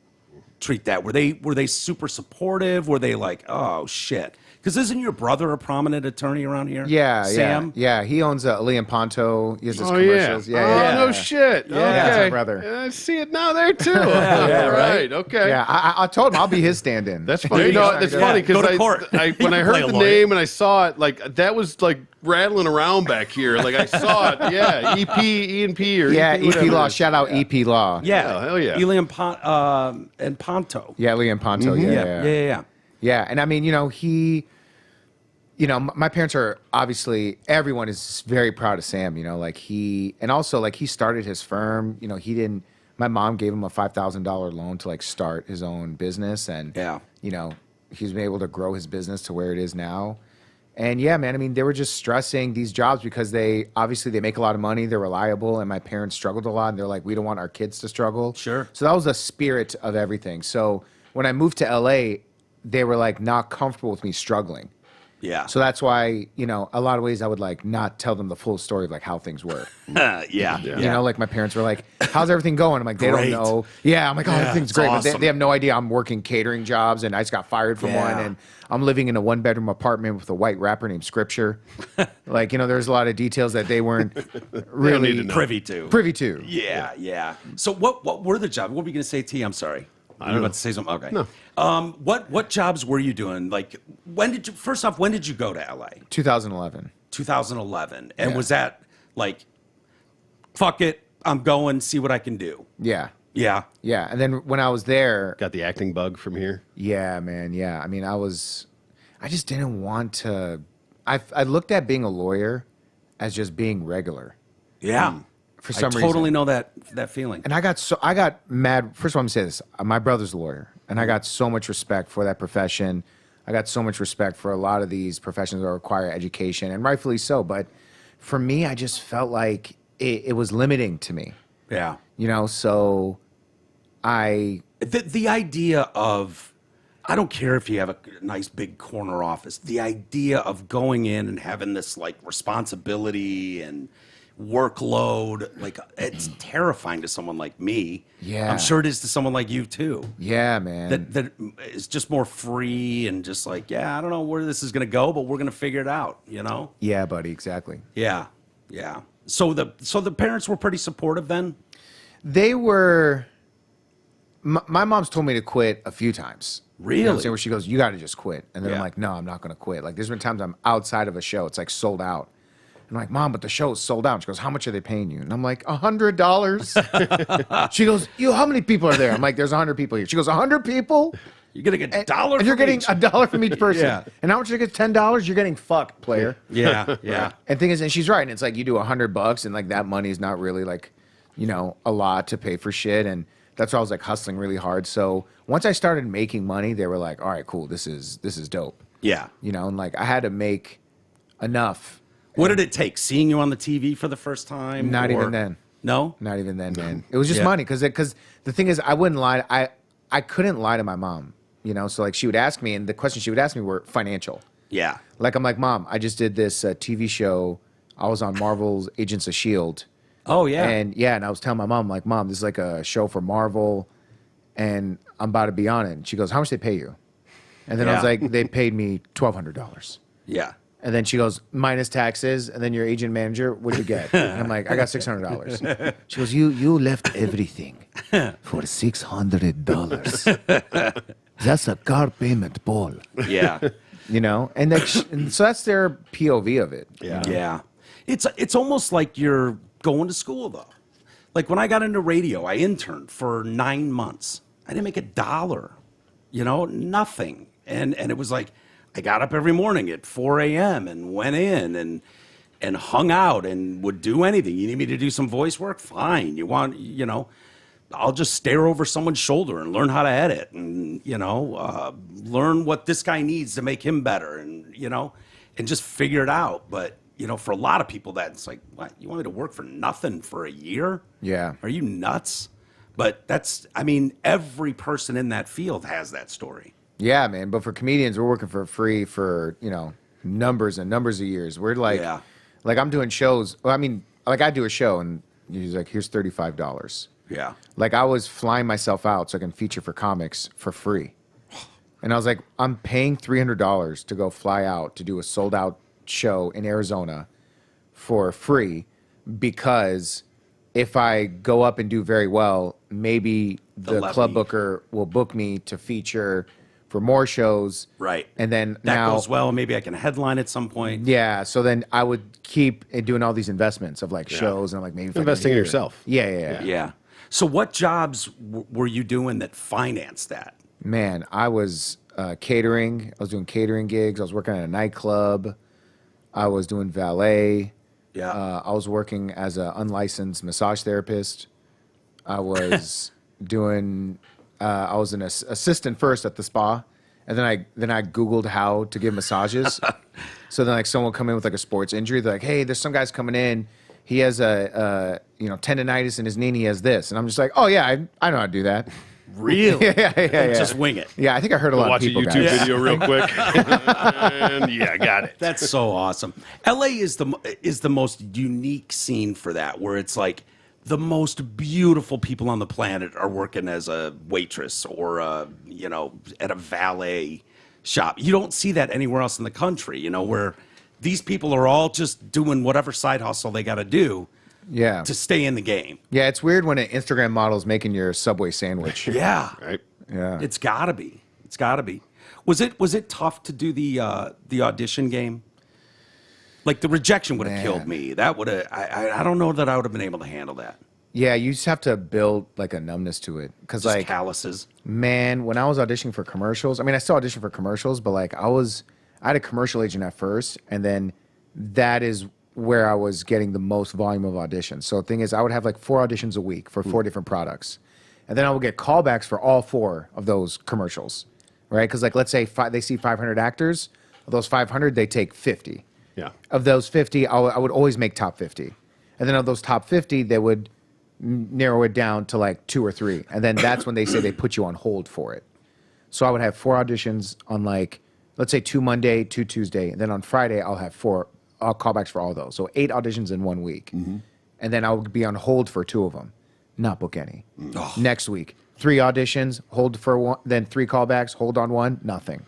treat that? Were they super supportive? Were they like, oh shit? Because isn't your brother a prominent attorney around here? Yeah, Sam. yeah. He owns Lee and Ponto. He has his Oh, yeah. commercials. Oh, Yeah. no shit. Yeah, okay. that's my brother. I see it now there, too. All right. Okay. Yeah, I told him I'll be his stand-in. That's funny. You know, that's funny Go because to court. when I Play heard a the lawyer. name and I saw it, like that was like rattling around back here. Like I saw it. Yeah, E&P or Yeah, EP, EP whatever Law. it is. Shout out EP Law. Yeah. hell yeah. Ely and Ponto. Yeah, Lee and Ponto. Yeah. Yeah, and I mean, my parents are obviously, everyone is very proud of Sam, like he started his firm, my mom gave him a $5,000 loan to like start his own business. And, Yeah. he's been able to grow his business to where it is now. And yeah, man, I mean, they were just stressing these jobs because they make a lot of money. They're reliable. And my parents struggled a lot. And they're like, we don't want our kids to struggle. Sure. So that was the spirit of everything. So when I moved to LA, they were like not comfortable with me struggling. Yeah. So that's why, a lot of ways I would like not tell them the full story of like how things were. Yeah. Like my parents were like, how's everything going? I'm like, they Great. don't know. Yeah, I'm like, oh, everything's it's great. But awesome. they have no idea I'm working catering jobs and I just got fired from Yeah. one. And I'm living in a 1-bedroom apartment with a white rapper named Scripture. Like, there's a lot of details that they weren't really need to know. Privy to. privy to. Yeah. So what were the jobs? What were you going to say, T? I'm sorry. I don't about know. to say something. Okay. No. What jobs were you doing? Like, when did you go to LA? 2011. 2011. And Yeah. was that like, fuck it, I'm going, see what I can do? Yeah. Yeah. Yeah. And then when I was there, Got the acting bug from here. yeah, man. Yeah. I mean, I just didn't want to. I looked at being a lawyer as just being regular Yeah. for some I totally reason. know that feeling. And I got mad. First of all, I'm gonna say this. My brother's a lawyer, and I got so much respect for that profession. I got so much respect for a lot of these professions that require education, and rightfully so. But for me, I just felt like it was limiting to me. Yeah. So The idea of, I don't care if you have a nice big corner office, the idea of going in and having this like responsibility and workload, like it's terrifying to someone like me. Yeah. I'm sure it is to someone like you too. yeah, man. That is just more free and just like, yeah, I don't know where this is going to go, but we're going to figure it out, Yeah, buddy. Exactly. Yeah. So the parents were pretty supportive then? They were. my mom's told me to quit a few times. Really? You know what I'm saying? Where she goes, you got to just quit. And then I'm Yeah. like, no, I'm not going to quit. Like, there's been times I'm outside of a show. It's like sold out. And I'm like, Mom, but the show is sold out. And she goes, how much are they paying you? And I'm like, $100. She goes, how many people are there? I'm like, there's 100 people here. She goes, 100 people? You're getting a dollar. And you're from getting each. $1 from each person. Yeah. And how much you get? $10? You're getting fucked, player. Yeah, yeah. And thing is, and she's right. And it's like you do $100, and like that money is not really like, a lot to pay for shit. And that's why I was like hustling really hard. So once I started making money, they were like, all right, cool, this is dope. Yeah. And like I had to make enough. What did it take? Seeing you on the TV for the first time? Not or- even then. No? Not even then, man. It was just Yeah. money because the thing is, I wouldn't lie. I couldn't lie to my mom. So like she would ask me, and the questions she would ask me were financial. Yeah. Like I'm like, Mom, I just did this TV show. I was on Marvel's Agents of S.H.I.E.L.D. Oh, yeah. And I was telling my mom, like, Mom, this is like a show for Marvel, and I'm about to be on it. And she goes, how much they pay you? And then I was Yeah. like, they paid me $1,200. Yeah. And then she goes, minus taxes, and then your agent manager, what'd you get? And I'm like, I got $600. She goes, you left everything for $600. That's a car payment, Paul. Yeah. And so that's their POV of it. Yeah. Yeah. It's almost like you're going to school, though. Like when I got into radio, I interned for 9 months. I didn't make $1, nothing. And it was like, I got up every morning at 4 a.m. and went in and hung out and would do anything. You need me to do some voice work? Fine. You want, I'll just stare over someone's shoulder and learn how to edit and, learn what this guy needs to make him better and just figure it out. But, for a lot of people, that's like, what? You want me to work for nothing for a year? Yeah. Are you nuts? But every person in that field has that story. Yeah, man. But for comedians, we're working for free for, numbers and numbers of years. We're like, Yeah. like I'm doing shows. Well, like I do a show and he's like, here's $35. Yeah. Like I was flying myself out so I can feature for comics for free. And I was like, I'm paying $300 to go fly out to do a sold out show in Arizona for free because if I go up and do very well, maybe the levy. club booker will book me to feature for more shows. Right. And then That now, goes well. Maybe I can headline at some point. yeah. So then I would keep doing all these investments of like shows and like maybe if I Investing can in hit it. yourself. Yeah. Yeah. So what jobs were you doing that financed that? Man, I was catering. I was doing catering gigs. I was working at a nightclub. I was doing valet. Yeah. I was working as an unlicensed massage therapist. I was doing. I was an assistant first at the spa, and then I Googled how to give massages. So then like someone would come in with like a sports injury. They're like, hey, there's some guy's coming in. He has a tendonitis in his knee. And he has this, and I'm just like, oh yeah, I know how to do that. Really? Yeah. Just wing it. Yeah, I think I heard a lot Watch of a people. YouTube guys. video real quick. And yeah, got it. That's so awesome. LA is the most unique scene for that, where it's like the most beautiful people on the planet are working as a waitress or at a valet shop. You don't see that anywhere else in the country, where these people are all just doing whatever side hustle they got to do Yeah. to stay in the game. Yeah, it's weird when an Instagram model's making your Subway sandwich. Yeah. Right. Yeah. It's gotta be. It's gotta be. Was it tough to do the audition game? Like the rejection would have killed me. That would have. I don't know that I would have been able to handle that. Yeah, you just have to build like a numbness to it. Because Just like, calluses. man, when I was auditioning for commercials, I still audition for commercials, but like I had a commercial agent at first, and then that is where I was getting the most volume of auditions. So the thing is, I would have like 4 auditions a week for 4 different products. And then I would get callbacks for all 4 of those commercials, right? Because like, let's say they see 500 actors. Of those 500, they take 50. Yeah. Of those 50, I would always make top 50. And then of those top 50, they would narrow it down to like 2 or 3. And then that's when they say they put you on hold for it. So I would have 4 auditions on like, let's say 2 Monday, 2 Tuesday. And then on Friday, I'll have 4 callbacks for all those. So 8 auditions in 1 week. Mm-hmm. And then I would be on hold for 2 of them. Not book any. Next week, 3 auditions, hold for 1, then 3 callbacks, hold on 1, nothing.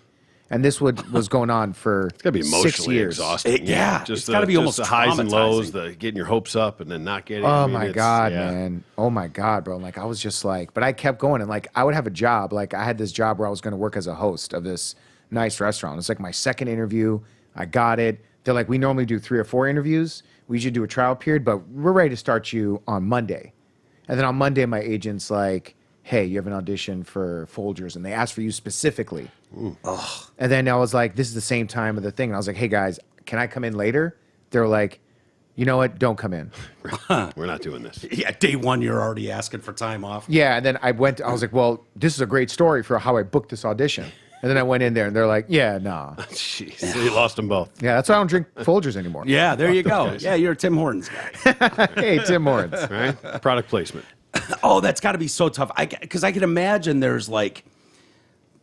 And this was going on for It's got to be 6 emotionally years. exhausting. It's got to be almost the highs and lows, traumatizing. the getting your hopes up and then not getting. Oh I mean, my God, man. Oh my God, bro. Like I was just like, but I kept going and like I would have a job. Like I had this job where I was going to work as a host of this nice restaurant. It's like my second interview. I got it. They're like, we normally do 3 or 4 interviews. We should do a trial period, but we're ready to start you on Monday. And then on Monday, my agent's like, hey, you have an audition for Folgers, and they asked for you specifically. And then I was like, this is the same time of the thing. And I was like, hey, guys, can I come in later? They were like, you know what? Don't come in. We're not doing this. Yeah, day one, you're already asking for time off. Yeah, and then I was like, well, this is a great story for how I booked this audition. And then I went in there, and they're like, yeah, nah. Jeez, you lost them both. Yeah, that's why I don't drink Folgers anymore. Yeah, there you go. Yeah, you're a Tim Hortons guy. Hey, Tim Hortons. Right? Product placement. Oh, that's got to be so tough. Because I can imagine there's like,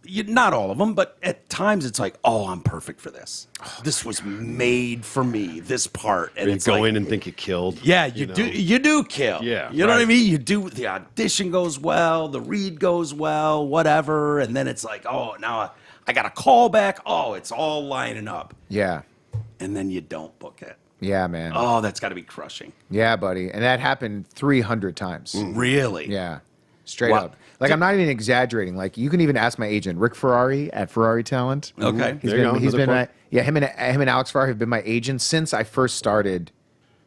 not all of them, but at times it's like, oh, I'm perfect for this. This was made for me, this part. And You it's go like, in and think you killed. yeah, you you do kill. Yeah, You know what I right. mean? You do, the audition goes well, the read goes well, whatever. And then it's like, oh, now I got a call back. Oh, it's all lining up. Yeah. And then you don't book it. Yeah, man. Oh, that's got to be crushing. Yeah, buddy. And that happened 300 times. Really? Yeah. Straight Wow. up. Like, I'm not even exaggerating. Like, you can even ask my agent, Rick Ferrari at Ferrari Talent. Okay. He's There you been, go, he's another been my, plug. yeah, him and Alex Ferrari have been my agents since I first started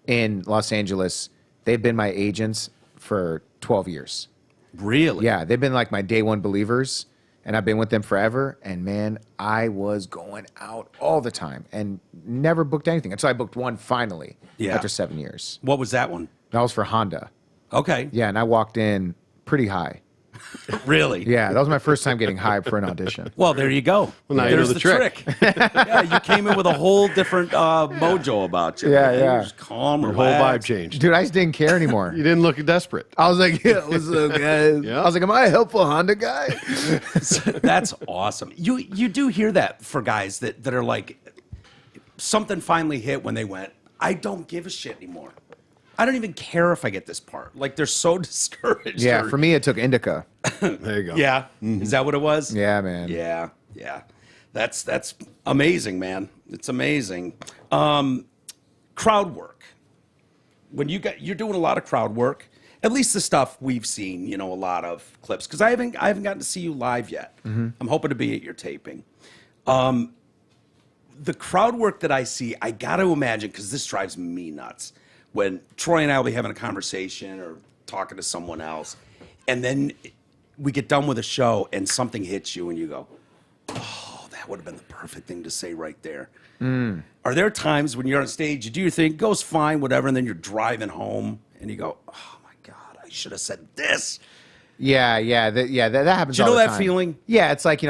in Los Angeles. They've been my agents for 12 years. Really? Yeah, they've been like my day one believers, and I've been with them forever. And man, I was going out all the time and never booked anything until I booked one finally Yeah. after 7 years. What was that one? That was for Honda. Okay. Yeah, and I walked in pretty high. Really? Yeah, that was my first time getting high for an audition. Well, there you go. Well, now you know There's the trick. yeah, you came in with a whole different mojo about you. Yeah, man. yeah. You're just calm, Your whole vibe relaxed. changed. Dude, I just didn't care anymore. You didn't look desperate. I was like, yeah, what's up, guys? Yeah. I was like, am I a helpful Honda guy? That's awesome. You do hear that for guys that are like, something finally hit when they went, I don't give a shit anymore. I don't even care if I get this part. Like, they're so discouraged. Yeah, or- for me, it took indica. There you go. Yeah. Is that what it was? Yeah, man. Yeah, yeah. That's amazing, man. It's amazing. Crowd work. When you're doing a lot of crowd work, at least the stuff we've seen, a lot of clips. Because I haven't gotten to see you live yet. I'm hoping to be at your taping. The crowd work that I see, I got to imagine, because this drives me nuts, when Troy and I will be having a conversation or talking to someone else, and then we get done with a show and something hits you and you go, oh, that would have been the perfect thing to say right there. Are there times when you're on stage, you do your thing, goes fine, whatever, and then you're driving home and you go, oh my God, I should have said this. Yeah, that happens. Do you all know the that time. feeling? Yeah, it's like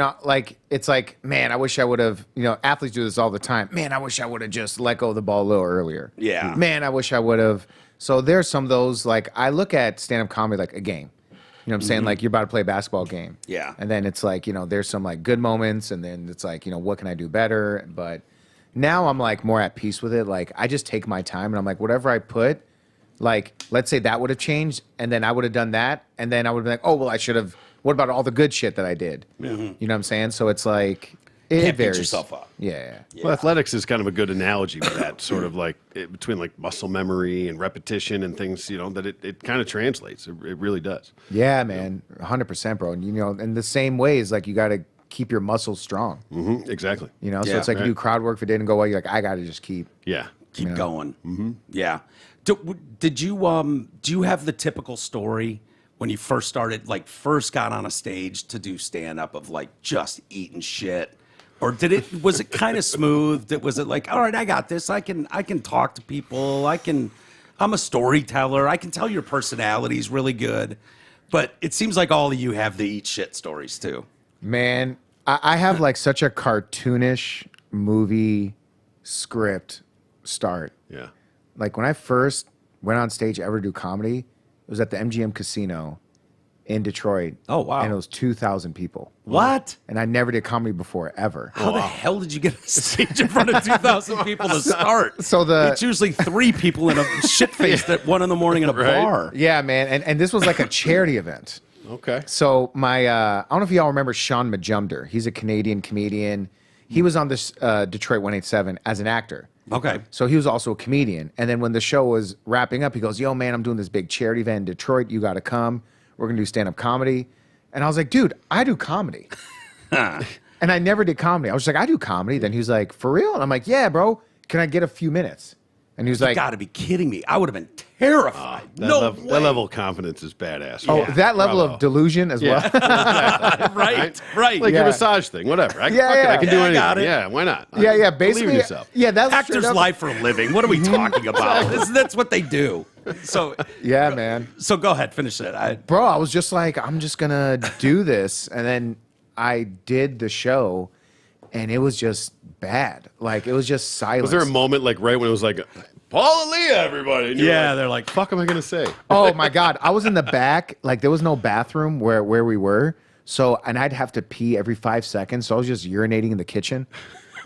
it's like, man, I wish I would have. Athletes do this all the time. Man, I wish I would have just let go of the ball a little earlier. Yeah. Man, I wish I would have. So there's some of those. Like I look at stand-up comedy like a game. You know what I'm saying? Like you're about to play a basketball game. Yeah. And then it's like there's some like good moments, and then it's like what can I do better? But now I'm like more at peace with it. Like I just take my time, and I'm like whatever I put. Like, let's say that would have changed, and then I would have done that, and then I would have been like, oh, well, I should have. What about all the good shit that I did? You know what I'm saying? So it's like, it Can't beat varies. yourself up. Yeah. Well, athletics is kind of a good analogy with that, sort of like between like muscle memory and repetition and things, that it kind of translates. It really does. Yeah, man. 100%, bro. And, in the same way is like you got to keep your muscles strong. Exactly. So Yeah, it's like you do crowd work. If it didn't go well, you're like, I got to just keep. Yeah. Keep going. Yeah. Did you do you have the typical story when you first started, like first got on a stage to do stand up of like just eating shit, or was it kind of smooth? Was it like, all right, I got this. I can talk to people. I'm a storyteller. I can tell your personality's really good, but it seems like all of you have the eat shit stories too. Man, I have like such a cartoonish movie script start. Yeah. Like when I first went on stage ever to do comedy, it was at the MGM Casino in Detroit. Oh, wow. And it was 2,000 people. What? And I never did comedy before, ever. How the hell did you get on stage in front of 2,000 people to start? So It's usually 3 people in a shit face at 1 a.m. in a bar. Yeah, man. And this was like a charity event. Okay. So I don't know if y'all remember Sean Majumder. He's a Canadian comedian. He was on this Detroit 187 as an actor. Okay. So he was also a comedian. And then when the show was wrapping up, he goes, yo, man, I'm doing this big charity event in Detroit. You got to come. We're going to do stand-up comedy. And I was like, dude, I do comedy. And I never did comedy. I was just like, I do comedy. Then he was like, for real? And I'm like, yeah, bro. Can I get a few minutes? And he was like, you got to be kidding me. I would have been terrified. That level of confidence is badass. oh, that level of delusion as well. Right. Like Yeah. a massage thing, whatever. I can do I anything. got it. Yeah, why not? Yeah, Believe basically. in yourself. Yeah, that's Actors straight up- lie for a living. What are we talking about? That's what they do. So, Yeah, man. so go ahead, finish it. Bro, I was just like, I'm just going to do this. And then I did the show, and it was just bad. Like, it was just silence. Was there a moment like right when it was like, Paul Aaliyah, everybody? And you're Yeah, like, they're like, fuck am I going to say? Oh, my God. I was in the back. Like, there was no bathroom where we were. So, and I'd have to pee every 5 seconds. So I was just urinating in the kitchen.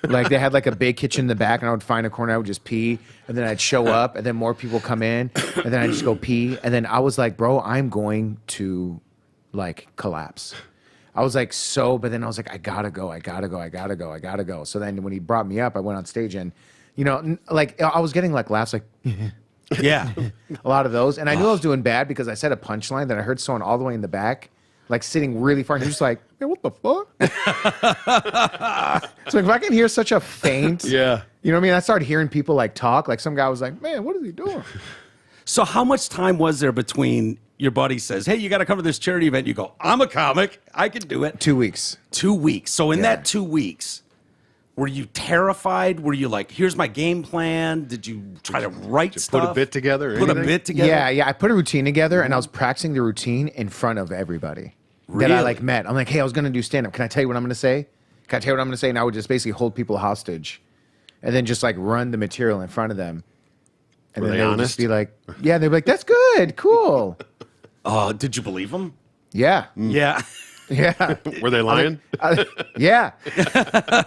Like, they had like a big kitchen in the back, and I would find a corner, I would just pee. And then I'd show up, and then more people come in, and then I'd just go pee. And then I was like, bro, I'm going to like collapse. I was like, but then I was like, I gotta go. So then when he brought me up, I went on stage, and, you know, like I was getting like laughs, like yeah. a lot of those. And I knew I was doing bad because I said a punchline that I heard someone all the way in the back, like sitting really far. And he was just like, man, what the fuck? So if I can hear such a faint, Yeah. you know what I mean? I started hearing people like talk. Like some guy was like, man, what is he doing? So how much time was there between your buddy says, hey, you got to come to this charity event? You go, I'm a comic. I can do it. 2 weeks. 2 weeks. So in Yeah. that 2 weeks, were you terrified? Were you like, here's my game plan? Did you try to write stuff? Put a bit together? or Put a anything? bit together? Yeah. I put a routine together, and I was practicing the routine in front of everybody that I Really? like met. I'm like, hey, I was going to do stand-up. Can I tell you what I'm going to say? Can I tell you what I'm going to say? And I would just basically hold people hostage and then just like run the material in front of them. And Were then they they would honest? just be like, yeah, they'd be like, that's good, cool. Did you believe him? Yeah. Yeah. Yeah. Were they lying? Yeah.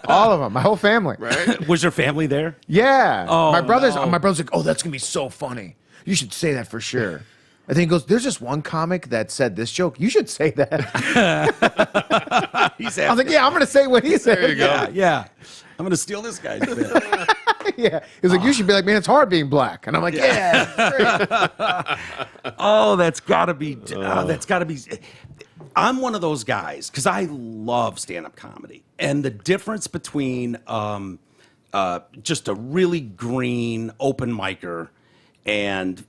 All of them. My whole family. Right? Was your family there? Yeah. Oh, my brother's no. like, oh, that's going to be so funny. You should say that for sure. And then he goes, there's just one comic that said this joke. You should say that. He's I was like, yeah, I'm going to say what he said. There you go. Yeah, yeah. I'm going to steal this guy's bit. Yeah. He was like, you should be like, man, it's hard being black. And I'm like, yeah. Great. Oh, that's got to be. That's got to be. I'm one of those guys because I love stand-up comedy, and the difference between just a really green open micer and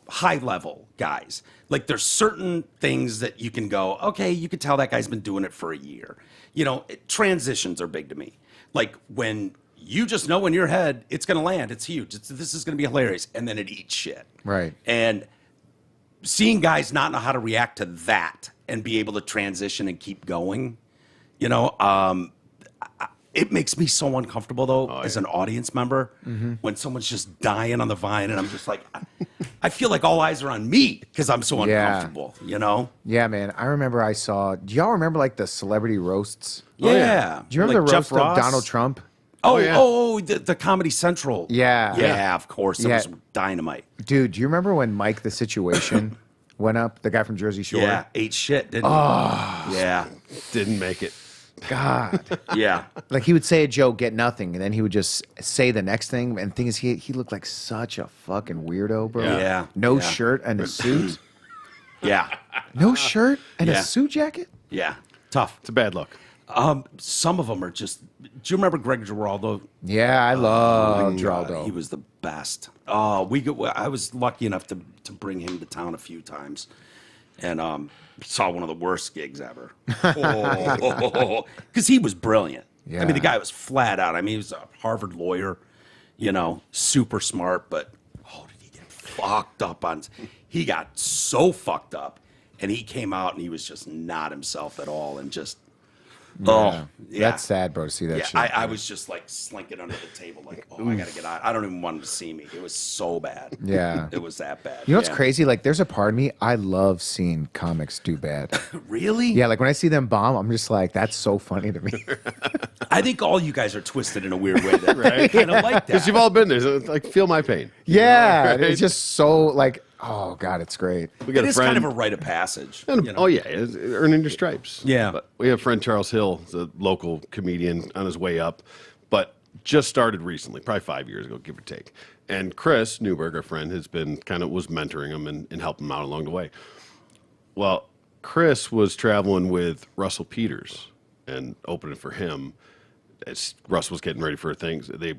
high level guys. Like there's certain things that you can go, okay, you could tell that guy's been doing it for a year. Transitions are big to me. Like when you just know in your head it's going to land, it's huge. This is going to be hilarious, and then it eats shit. Right. And seeing guys not know how to react to that and be able to transition and keep going, it makes me so uncomfortable though as an audience member when someone's just dying on the vine and I'm just like, I feel like all eyes are on me because I'm so uncomfortable, Yeah, man. I remember do y'all remember like the celebrity roasts? Yeah. Do you remember Like the Jeff roast of Ross? Donald Trump? The Comedy Central. Yeah. Yeah, of course. It Yeah. was dynamite. Dude, do you remember when Mike the Situation went up? The guy from Jersey Shore? Yeah, ate shit, didn't he? Yeah. Didn't make it. God. Yeah. Like he would say a joke, get nothing, and then he would just say the next thing. And the thing is, he looked like such a fucking weirdo, bro. Yeah. No Yeah. shirt and a suit. Yeah. No shirt and Yeah. a suit jacket? Yeah. Tough. It's a bad look. Some of them are just. Do you remember Greg Giraldo? Yeah, I love God, Geraldo. he was the best. I was lucky enough to bring him to town a few times, and saw one of the worst gigs ever. Because he was brilliant. I Yeah. mean, the guy was flat out. I mean, he was a Harvard lawyer, super smart, but did he get fucked up on? He got so fucked up, and he came out and he was just not himself at all, and just. Yeah. Yeah. That's sad, bro, to see that Yeah, shit. I was just like slinking under the table, like, I gotta get out. I don't even want him to see me. It was so bad. Yeah. It was that bad. You know what's Yeah. crazy? Like, there's a part of me, I love seeing comics do bad. Really? Yeah, like when I see them bomb, I'm just like, that's so funny to me. I think all you guys are twisted in a weird way that kind of like Because that. you've all been there. So, like, feel my pain. Yeah, Right? it's just so like Oh God, it's great. We got It a is friend. kind of a rite of passage. And, you know? Oh yeah, it's earning your stripes. Yeah. But we have a friend Charles Hill, a local comedian on his way up, but just started recently, probably 5 years ago, give or take. And Chris Newberg, our friend, was mentoring him and helping him out along the way. Well, Chris was traveling with Russell Peters and opening for him as Russ was getting ready for things. They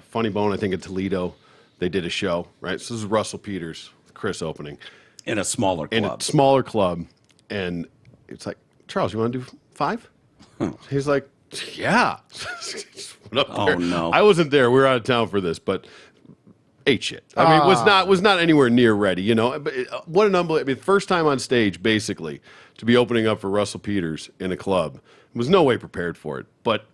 Funny Bone, I think, in Toledo. They did a show, right? So this is Russell Peters, Chris opening. In a smaller club. In a smaller club. And it's like, Charles, you want to do 5? He's like, yeah. Went up there. Oh, no. I wasn't there. We were out of town for this, but ate shit. I mean, was not anywhere near ready, you know. But what an unbelievable, I mean, first time on stage, basically, to be opening up for Russell Peters in a club. Was no way prepared for it, but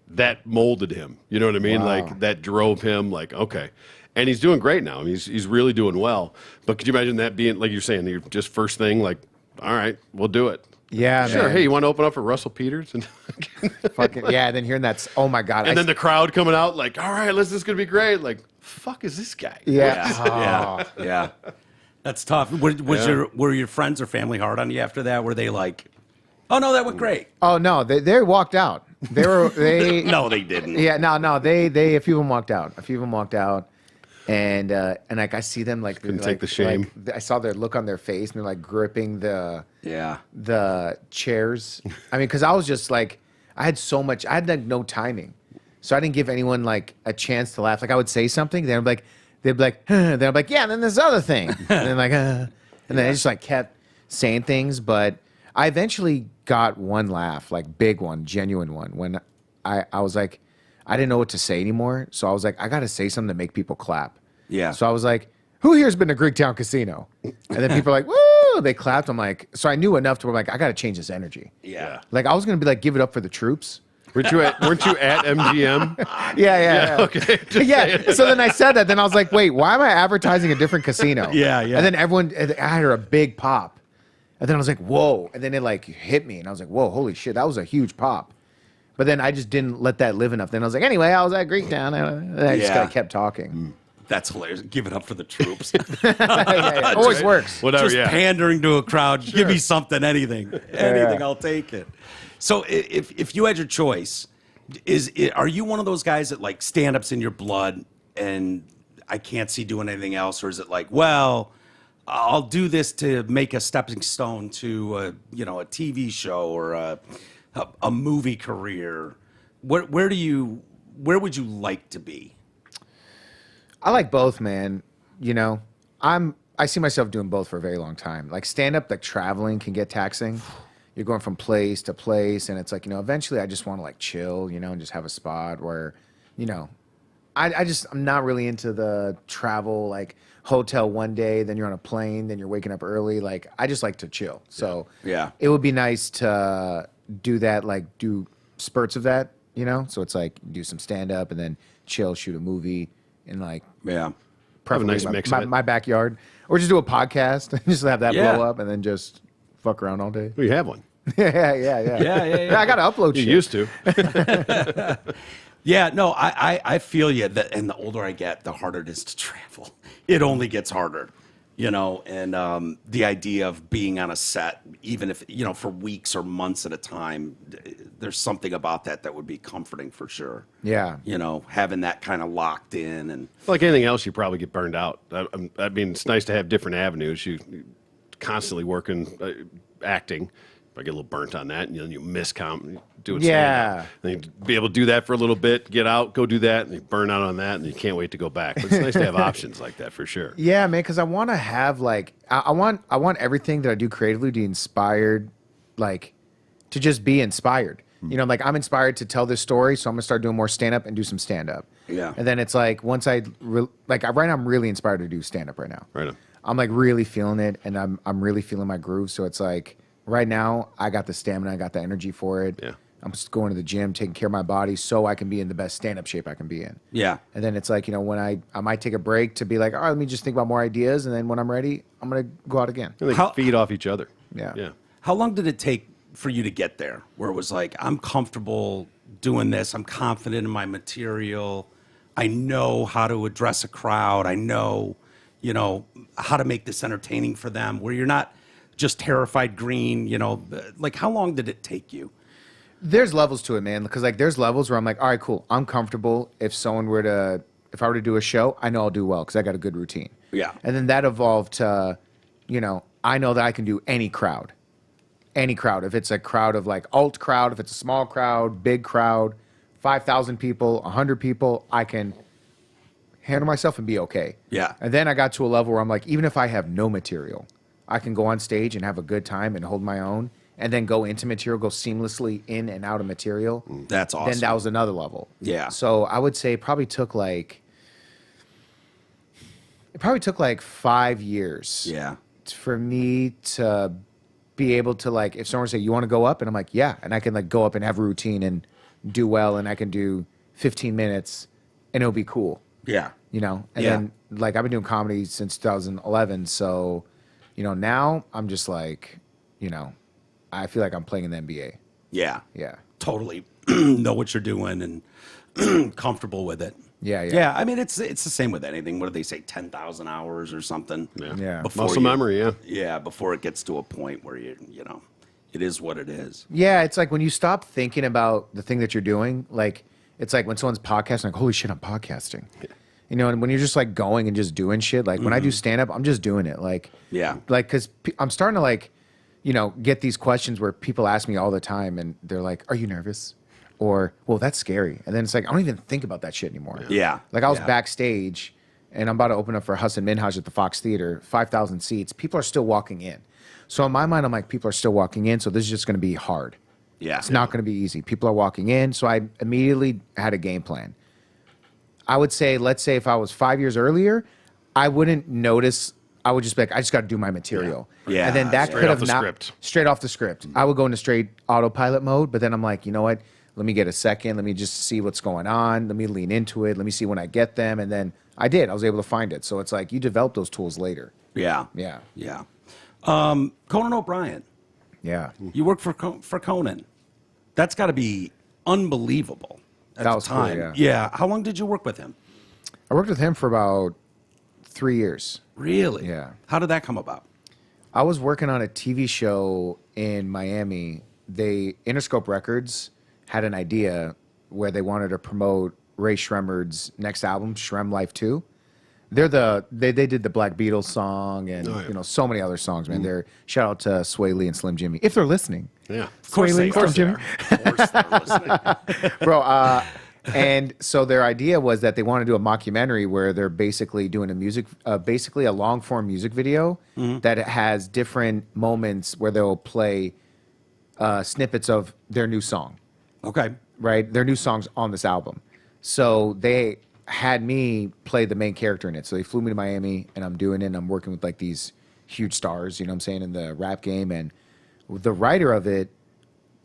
that molded him. You know what I mean? Wow. Like, that drove him, like, okay. And he's doing great now. I mean, he's really doing well. But could you imagine that being, like you're saying, you're just first thing, like, all right, we'll do it. Yeah, Sure. man. Hey, you want to open up for Russell Peters? And Fucking yeah. Then hearing that, oh my God. then the crowd coming out, like, all right, this is going to be great. Like, fuck is this guy? yeah. Yeah, yeah. That's tough. Were your friends or family hard on you after that? Were they like, oh no, that went great? Oh no, they walked out. They No, they didn't. Yeah, no, they a few of them walked out. And like I see them like Couldn't take the shame. Like, I saw their look on their face, and they're like gripping the chairs. I mean, because I was just like, I had like no timing, so I didn't give anyone like a chance to laugh. Like I would say something, they'd be like, then I'm like, yeah, and then this other thing, and then like, and then I just like kept saying things, but I eventually got one laugh, like big one, genuine one, when I was like, I didn't know what to say anymore. So I was like, I got to say something to make people clap. Yeah. So I was like, who here's been to Greektown Casino? And then people are like, woo, they clapped. I'm like, so I knew enough to where I'm like, I got to change this energy. Yeah. Like I was going to be like, give it up for the troops. Weren't you at MGM? Yeah. Okay. Yeah. So then I said that. Then I was like, wait, why am I advertising a different casino? Yeah. And then I had a big pop. And then I was like, whoa. And then it like hit me. And I was like, whoa, holy shit, that was a huge pop. But then I just didn't let that live enough. Then I was like, anyway, I was at Greektown. And I just kind of kept talking. That's hilarious. Give it up for the troops. Yeah. Always works. Whatever, Just yeah. pandering to a crowd. Give me something, anything. Anything, I'll take it. So if you had your choice, are you one of those guys that like stand-ups in your blood and I can't see doing anything else? Or is it like, well, I'll do this to make a stepping stone to a TV show or a movie career? Where would you like to be? I like both, man. You know, I see myself doing both for a very long time. Like stand-up, like traveling can get taxing. You're going from place to place, and it's like, eventually I just want to like chill, and just have a spot where, I'm not really into the travel, like hotel one day, then you're on a plane, then you're waking up early. Like I just like to chill. So Yeah. it would be nice to do that, like do spurts of that, So it's like do some stand-up and then chill, shoot a movie in like Yeah. preferably nice mix of it. my backyard, or just do a podcast and just have that Yeah. blow up and then just fuck around all day. We have one. Yeah. Yeah. I gotta upload You shit. used to. Yeah, no, I feel you. That, and the older I get, the harder it is to travel. It only gets harder, And the idea of being on a set, even if for weeks or months at a time, there's something about that would be comforting for sure. Yeah. Having that kind of locked in and Like anything else, you probably get burned out. I mean, it's nice to have different avenues. You constantly working, acting. I get a little burnt on that, and you miss doing Yeah. stand-up. And you be able to do that for a little bit, get out, go do that, and you burn out on that, and you can't wait to go back. But it's nice to have options like that for sure. Yeah, man, because I want to have like I want everything that I do creatively to be inspired, like to just be inspired. Like I'm inspired to tell this story, so I'm gonna start doing more stand up and do some stand up. Yeah. And then it's like once right now I'm really inspired to do stand up right now. Right on. I'm like really feeling it, and I'm really feeling my groove. So it's like right now I got the stamina, I got the energy for it. Yeah. I'm just going to the gym, taking care of my body, so I can be in the best stand up shape I can be in. yeah. And then it's like, when I might take a break to be like, all right, let me just think about more ideas. And then when I'm ready, I'm going to go out again. And they How- feed off each other. Yeah. Yeah. How long did it take for you to get there, where it was like, I'm comfortable doing this, I'm confident in my material, I know how to address a crowd, I know, you know, how to make this entertaining for them, where you're not just terrified green, you know, like how long did it take you? There's levels to it, man. Because like there's levels where I'm like, all right, cool. I'm comfortable. If I were to do a show, I know I'll do well because I got a good routine. Yeah. And then that evolved to, you know, I know that I can do any crowd. Any crowd. If it's a crowd of like alt crowd, if it's a small crowd, big crowd, 5,000 people, 100 people, I can handle myself and be okay. Yeah. And then I got to a level where I'm like, even if I have no material, I can go on stage and have a good time and hold my own. And then go into material, go seamlessly in and out of material. That's awesome. Then that was another level. Yeah. So I would say it probably took like 5 years. Yeah. For me to be able to like, if someone say you want to go up, and I'm like, yeah, and I can like go up and have a routine and do well, and I can do 15 minutes, and it'll be cool. Yeah. You know, and Yeah. then like I've been doing comedy since 2011, so you know now I'm just like, you know. I feel like I'm playing in the NBA. Yeah. Yeah. Totally know what you're doing and comfortable with it. Yeah, yeah. Yeah, I mean, it's the same with anything. What do they say, 10,000 hours or something? Yeah. Muscle memory, yeah. Yeah, before it gets to a point where you know, it is what it is. Yeah, it's like when you stop thinking about the thing that you're doing, like, it's like when someone's podcasting, like, holy shit, I'm podcasting. Yeah. You know, and when you're just like going and just doing shit, like when I do stand up, I'm just doing it. Like, Yeah. Like, because I'm starting to like, you know, get these questions where people ask me all the time and they're like, are you nervous? Or, well, that's scary. And then it's like, I don't even think about that shit anymore. Yeah. Like I was Yeah. backstage and I'm about to open up for Hassan Minhaj at the Fox Theater, 5,000 seats. People are still walking in. So in my mind, I'm like, people are still walking in. So this is just going to be hard. Yeah. It's not going to be easy. People are walking in. So I immediately had a game plan. I would say, let's say if I was 5 years earlier, I wouldn't notice. I would just be like, I just got to do my material. Yeah. And then that Straight could off have the not script. straight off the script. I would go into straight autopilot mode, but then I'm like, you know what? Let me get a second. Let me just see what's going on. Let me lean into it. Let me see when I get them. And then I did. I was able to find it. So it's like you develop those tools later. Yeah. Yeah. Yeah. Conan O'Brien. Yeah. You work for Conan. That's got to be unbelievable at That the was cool, time. yeah. How long did you work with him? I worked with him for about 3 years. Really? Yeah. How did that come about? I was working on a TV show in Miami. Interscope Records had an idea where they wanted to promote Ray Shremmerd's next album, Shrem Life 2. They did the Black Beatles song and you know so many other songs, man. They're shout out to Sway Lee and Slim Jimmy if they're listening. Yeah. Of course Sway Lee, they are. Slim Jimmy. Of course they're listening. Bro, and so their idea was that they want to do a mockumentary where they're basically doing basically a long form music video that has different moments where they'll play snippets of their new song, Okay. right? Their new songs on this album. So they had me play the main character in it. So they flew me to Miami and I'm doing it and I'm working with like these huge stars, you know what I'm saying, in the rap game. And the writer of it,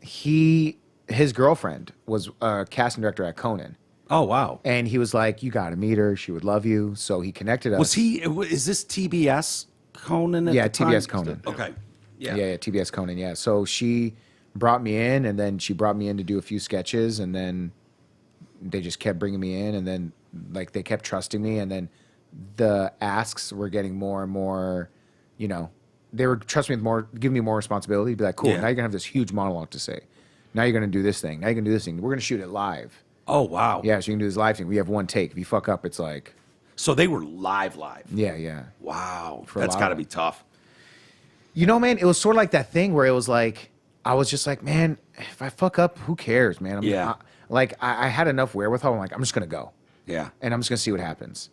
his girlfriend was a casting director at Conan. Oh, wow. And he was like, you got to meet her. She would love you. So he connected us. Is this TBS Conan at Yeah, the time? TBS Conan. Okay. Yeah. Yeah, TBS Conan, yeah. So she brought me in, and then she brought me in to do a few sketches, and then they just kept bringing me in, and then like they kept trusting me, and then the asks were getting more and more, you know, they were trusting me with more, giving me more responsibility. Be like, cool, Yeah. now you're gonna have this huge monologue to say. Now you're gonna do this thing. Now you're gonna do this thing. We're gonna shoot it live. Oh, wow. Yeah, so you can do this live thing. We have one take. If you fuck up, it's like, So they were live. yeah, yeah. Wow. For a That's lot got to of be tough. You know, man, it was sort of like that thing where it was like, I was just like, man, if I fuck up, who cares, man? Yeah. I had enough wherewithal. I'm like, I'm just going to go. Yeah. And I'm just going to see what happens.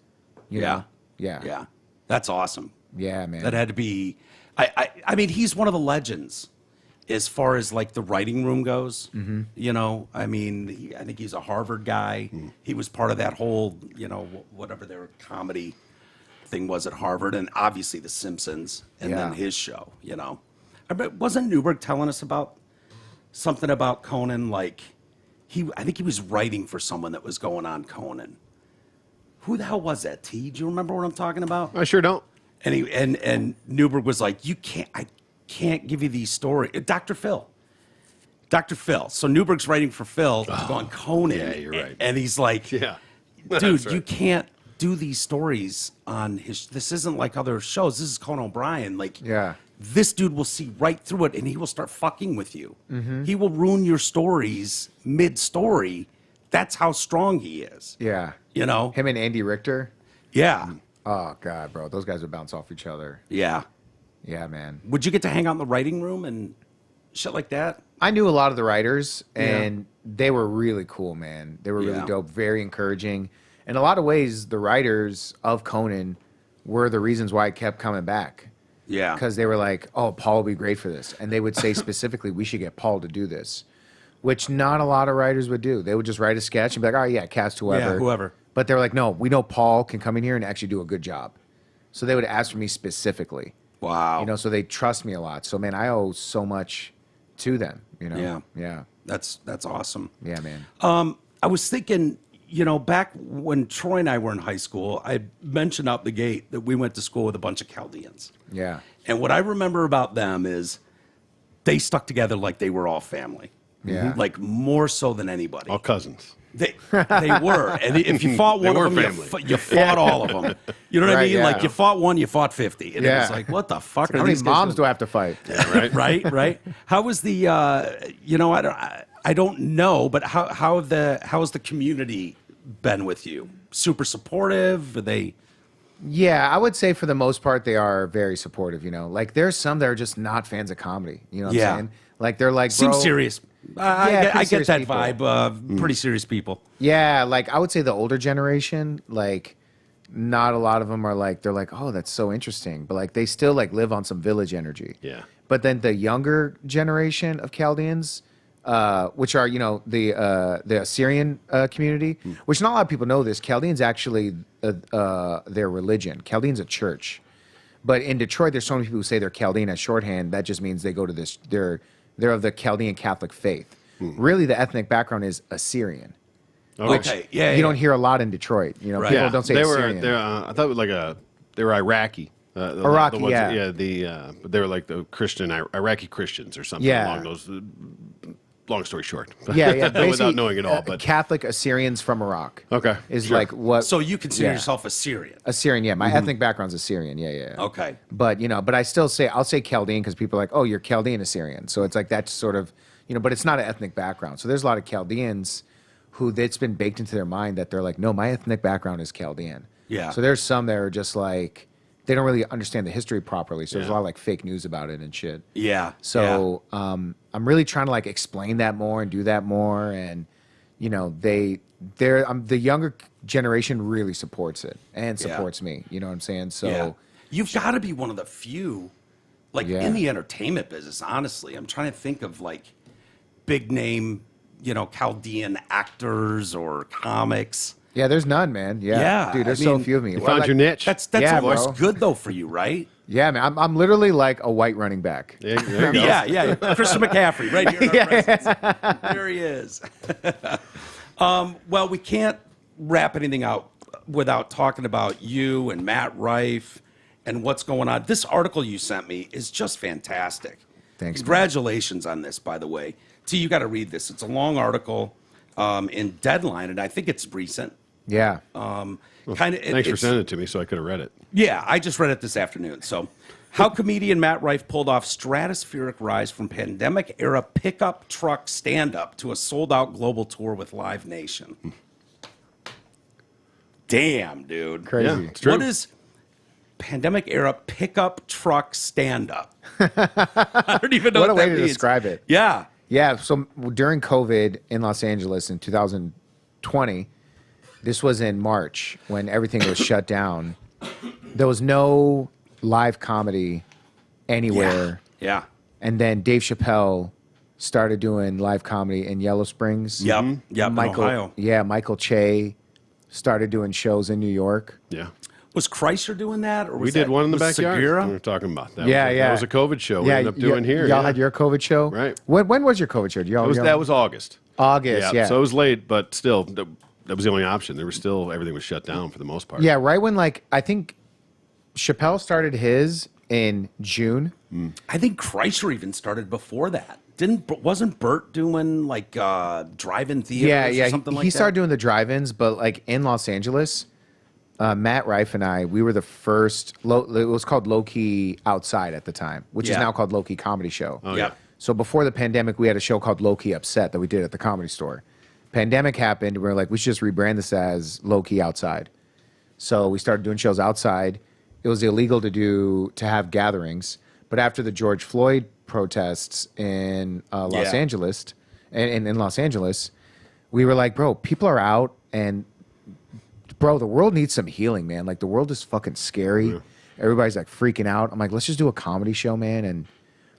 You Yeah. know? Yeah. Yeah. That's awesome. Yeah, man. That had to be. I mean, he's one of the legends as far as like the writing room goes. Mm-hmm. You know, I mean, I think he's a Harvard guy. He was part of that whole, you know, whatever their comedy thing was at Harvard, and obviously The Simpsons, and then Yeah. his show. You know, but wasn't Newberg telling us about something about Conan? Like I think he was writing for someone that was going on Conan. Who the hell was that? T? Do you remember what I'm talking about? I sure don't. And and Newberg was like, I can't give you these stories. Dr. Phil. So Newberg's writing for Phil to go on Conan. yeah, you're right. And he's like, Yeah. dude, That's right. you can't do these stories on his. This isn't like other shows. This is Conan O'Brien. Like, Yeah. this dude will see right through it, and he will start fucking with you. He will ruin your stories mid-story. That's how strong he is. Yeah. You know? Him and Andy Richter. Yeah. Oh God, bro, those guys would bounce off each other. Yeah. Yeah, man. Would you get to hang out in the writing room and shit like that? I knew a lot of the writers, and they were really cool, man. They were really Yeah. dope, very encouraging. In a lot of ways, the writers of Conan were the reasons why I kept coming back. Yeah. Because they were like, oh, Paul would be great for this. And they would say specifically, we should get Paul to do this, which not a lot of writers would do. They would just write a sketch and be like, oh, yeah, cast whoever. Yeah, whoever. But they were like, no, we know Paul can come in here and actually do a good job. So they would ask for me specifically. Wow. You know, so they trust me a lot. So, man, I owe so much to them, you know? Yeah. Yeah. That's awesome. Yeah, man. I was thinking, you know, back when Troy and I were in high school, I mentioned out the gate that we went to school with a bunch of Chaldeans. Yeah. And what I remember about them is they stuck together like they were all family. Yeah. Like more so than anybody. All cousins. They were. And if you fought one They of were them, family. you fought all of them. You know what I Right, mean? yeah. Like you fought one, you fought 50. And it was Yeah. like, what the fuck are How many these guys moms do doing? I have to fight? Right? Right. How was the you know, I don't know, but how has the community been with you? Super supportive? Are they Yeah, I would say for the most part they are very supportive, you know. Like there's some that are just not fans of comedy, you know what Yeah. I'm saying? Like they're like, seem bro, serious? I Yeah, get pretty serious that people. vibe. Pretty serious people. Yeah, like I would say the older generation, like not a lot of them are like they're like, "Oh, that's so interesting." But like they still like live on some village energy. Yeah. But then the younger generation of Chaldeans, which are, you know, the Assyrian community, which not a lot of people know this. Chaldeans actually their religion. Chaldeans a church. But in Detroit, there's so many people who say they're Chaldean as shorthand. That just means they go to this. They're of the Chaldean Catholic faith. Really, the ethnic background is Assyrian. Okay. Yeah. You don't hear a lot in Detroit. You know, Right. people Yeah. don't say they Assyrian. were. I thought it was like they were Iraqi. Iraqi, the ones, yeah. but they were like the Christian Iraqi Christians or something Yeah. along those. Long story short. yeah, yeah. Basically, Without knowing it all, but Catholic Assyrians from Iraq. Okay, is sure. like what? So you consider Yeah. yourself Assyrian? Assyrian, yeah. My ethnic background's Assyrian, yeah. Okay. But you know, but I still say I'll say Chaldean because people are like, oh, you're Chaldean Assyrian. So it's like that's sort of, you know, but it's not an ethnic background. So there's a lot of Chaldeans who it's been baked into their mind that they're like, no, my ethnic background is Chaldean. Yeah. So there's some that are just like they don't really understand the history properly. So there's a Yeah. lot of like fake news about it and shit. Yeah. So I'm really trying to like explain that more and do that more, and you know the younger generation really supports it and supports me. You know what I'm saying? So yeah. You've got to be one of the few, like Yeah. in the entertainment business. Honestly, I'm trying to think of like big name, you know, Chaldean actors or comics. yeah, there's none, man. Yeah, Yeah, dude, there's I so mean, few of me. You Well, found like- your niche. That's Yeah, almost bro. good though for you, right? Yeah, man. I'm literally like a white running back. Yeah, there you go. Yeah. Christian McCaffrey, right here. In our presence. There he is. Well, we can't wrap anything out without talking about you and Matt Rife and what's going on. This article you sent me is just fantastic. Thanks, man. Congratulations on this, by the way. T, you got to read this. It's a long article in Deadline, and I think it's recent. Yeah. Kind of. Thanks for sending it to me so I could have read it. Yeah, I just read it this afternoon. So, how comedian Matt Rife pulled off stratospheric rise from pandemic era pickup truck stand up to a sold out global tour with Live Nation. Damn, dude. Crazy. Yeah, it's true. What is pandemic era pickup truck stand up? I don't even know What what, a way that to means. describe it. Yeah. Yeah. So during COVID in Los Angeles in 2020, this was in March when everything was shut down. There was no live comedy anywhere. Yeah. And then Dave Chappelle started doing live comedy in Yellow Springs. Yep. Yep. In Michael, Ohio. yeah, Michael Che started doing shows in New York. Yeah. Was Kreischer doing that? Or was We did that- one in the was backyard. Segura? We were talking about that. Yeah, That was a COVID show. We ended up doing here. Y'all yeah. had your COVID show, Right. When was your COVID show? That was August. August. Yeah. So it was late, but still, that was the only option. There was still everything was shut down for the most part. Yeah, right when like I think Chappelle started his in June. I think Kreischer even started before that. Wasn't Bert doing like drive-in theaters Yeah, or something like he that? started doing the drive-ins, but like in Los Angeles, Matt Rife and I, we were the first. It was called Low Key Outside at the time, which is now called Low Key Comedy Show. Oh, yeah. So before the pandemic, we had a show called Low Key Upset that we did at the Comedy Store. Pandemic happened. We were like, we should just rebrand this as Low Key Outside. So we started doing shows outside. It was illegal to have gatherings, but after the George Floyd protests in Los Angeles, in Los Angeles, we were like, bro, people are out, and bro, the world needs some healing, man. Like, the world is fucking scary. Yeah. Everybody's like freaking out. I'm like, let's just do a comedy show, man, and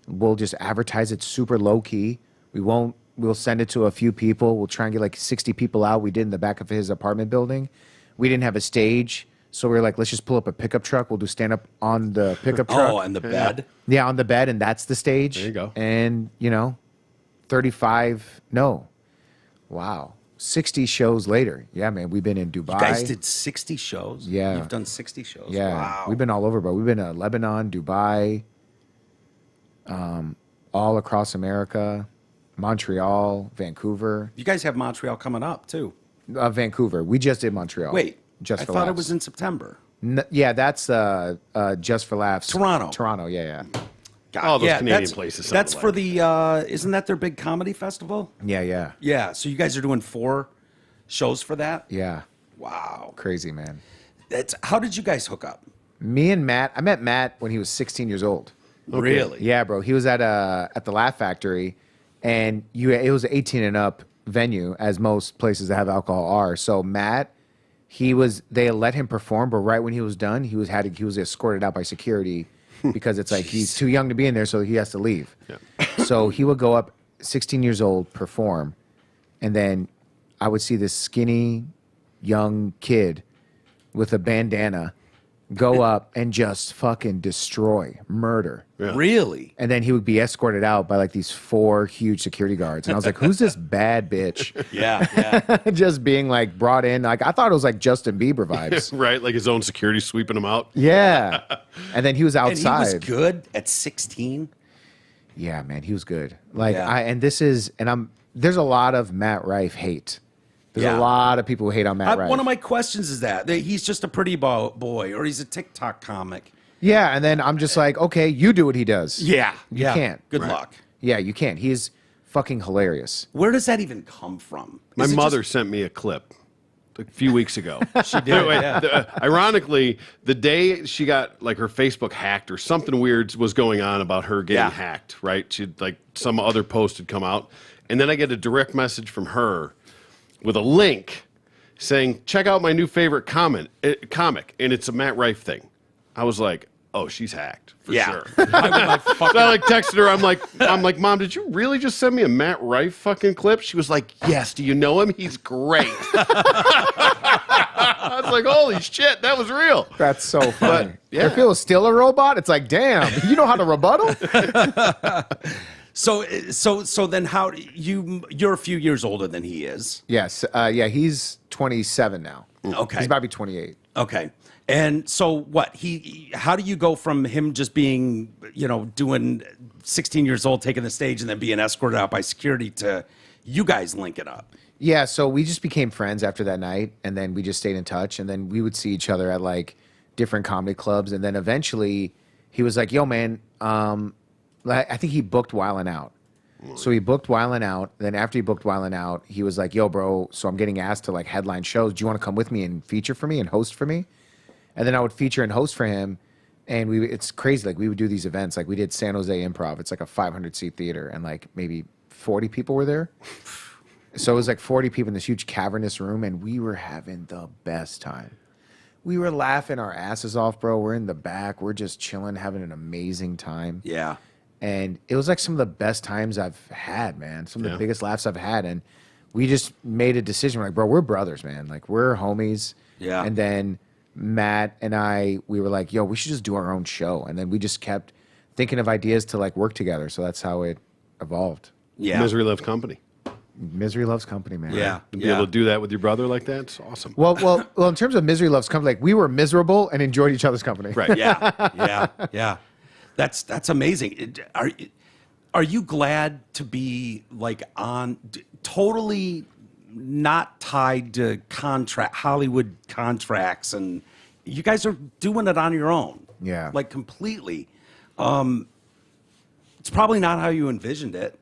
we'll just advertise it super low key. We'll send it to a few people. We'll try and get like 60 people out. We did in the back of his apartment building. We didn't have a stage. So we were like, let's just pull up a pickup truck. We'll do stand up on the pickup truck. Oh, and the bed? Yeah, on the bed, and that's the stage. There you go. And, 60 shows later. Yeah, man, we've been in Dubai. You guys did 60 shows? Yeah. You've done 60 shows? Yeah. Wow. We've been all over, bro. We've been to Lebanon, Dubai, all across America, Montreal, Vancouver. You guys have Montreal coming up, too. Vancouver. We just did Montreal. Wait. Just I for thought laughs. it was in September. Yeah, that's Just for Laughs. Toronto, yeah. God, All those yeah, Canadian places. That's for the, isn't that their big comedy festival? Yeah. Yeah, so you guys are doing 4 shows for that? Yeah. Wow. Crazy, man. How did you guys hook up? Me and Matt, I met Matt when he was 16 years old. Okay. Really? Yeah, bro. He was at the Laugh Factory, and it was an 18 and up venue, as most places that have alcohol are. So Matt, they let him perform, but right when he was done, he was escorted out by security because it's like he's too young to be in there, so he has to leave. Yeah. So he would go up, 16 years old, perform, and then I would see this skinny young kid with a bandana go up and just fucking destroy, murder. Yeah. Really? And then he would be escorted out by like these 4 huge security guards. And I was like, who's this bad bitch? Yeah. Just being like brought in. Like, I thought it was like Justin Bieber vibes. Right, like his own security sweeping him out. Yeah. And then he was outside. And he was good at 16? Yeah, man, he was good. Like, Yeah. there's a lot of Matt Rife hate. There's Yeah. a lot of people who hate on Matt Rife. One of my questions is that he's just a pretty boy, or he's a TikTok comic. Yeah, and then I'm just like, okay, you do what he does. Yeah. You can't. Good luck. Yeah, you can't. He's fucking hilarious. Where does that even come from? My Is it mother just- sent me a clip a few weeks ago. She did. Ironically, the day she got like her Facebook hacked or something weird was going on about her getting hacked, right? She like some other post had come out. And then I get a direct message from her with a link saying, check out my new favorite comic, and it's a Matt Rife thing. I was like, oh, she's hacked for sure. So I like texted her. I'm like, Mom, did you really just send me a Matt Rife fucking clip? She was like, yes. Do you know him? He's great. I was like, holy shit, that was real. That's so funny. yeah. If it was still a robot, it's like, damn, you know how to rebuttal? So then you're a few years older than he is. Yes. He's 27 now. Okay. He's about to be 28. Okay. And so how do you go from him just being, doing 16 years old, taking the stage and then being escorted out by security to you guys linking up? Yeah, so we just became friends after that night, and then we just stayed in touch, and then we would see each other at like different comedy clubs, and then eventually he was like, yo, man, I think he booked Wildin' Out. So he booked Wildin' Out. Then after he booked Wildin' Out, he was like, yo, bro, so I'm getting asked to like headline shows. Do you want to come with me and feature for me and host for me? And then I would feature and host for him. And it's crazy. Like we would do these events. Like we did San Jose Improv. It's like a 500-seat theater. And like maybe 40 people were there. So it was like 40 people in this huge cavernous room. And we were having the best time. We were laughing our asses off, bro. We're in the back. We're just chilling, having an amazing time. Yeah. And it was like some of the best times I've had, man. Some of the biggest laughs I've had. And we just made a decision. We're like, bro, we're brothers, man. Like, we're homies. Yeah. And then Matt and we were like, yo, we should just do our own show. And then we just kept thinking of ideas to, like, work together. So that's how it evolved. Yeah. Misery loves company. Misery loves company, man. Yeah. To be able to do that with your brother like that, it's awesome. Well, in terms of misery loves company, like, we were miserable and enjoyed each other's company. Right. Yeah. That's amazing. Are you glad to be like totally not tied to Hollywood contracts and you guys are doing it on your own. Yeah. Like completely. It's probably not how you envisioned it.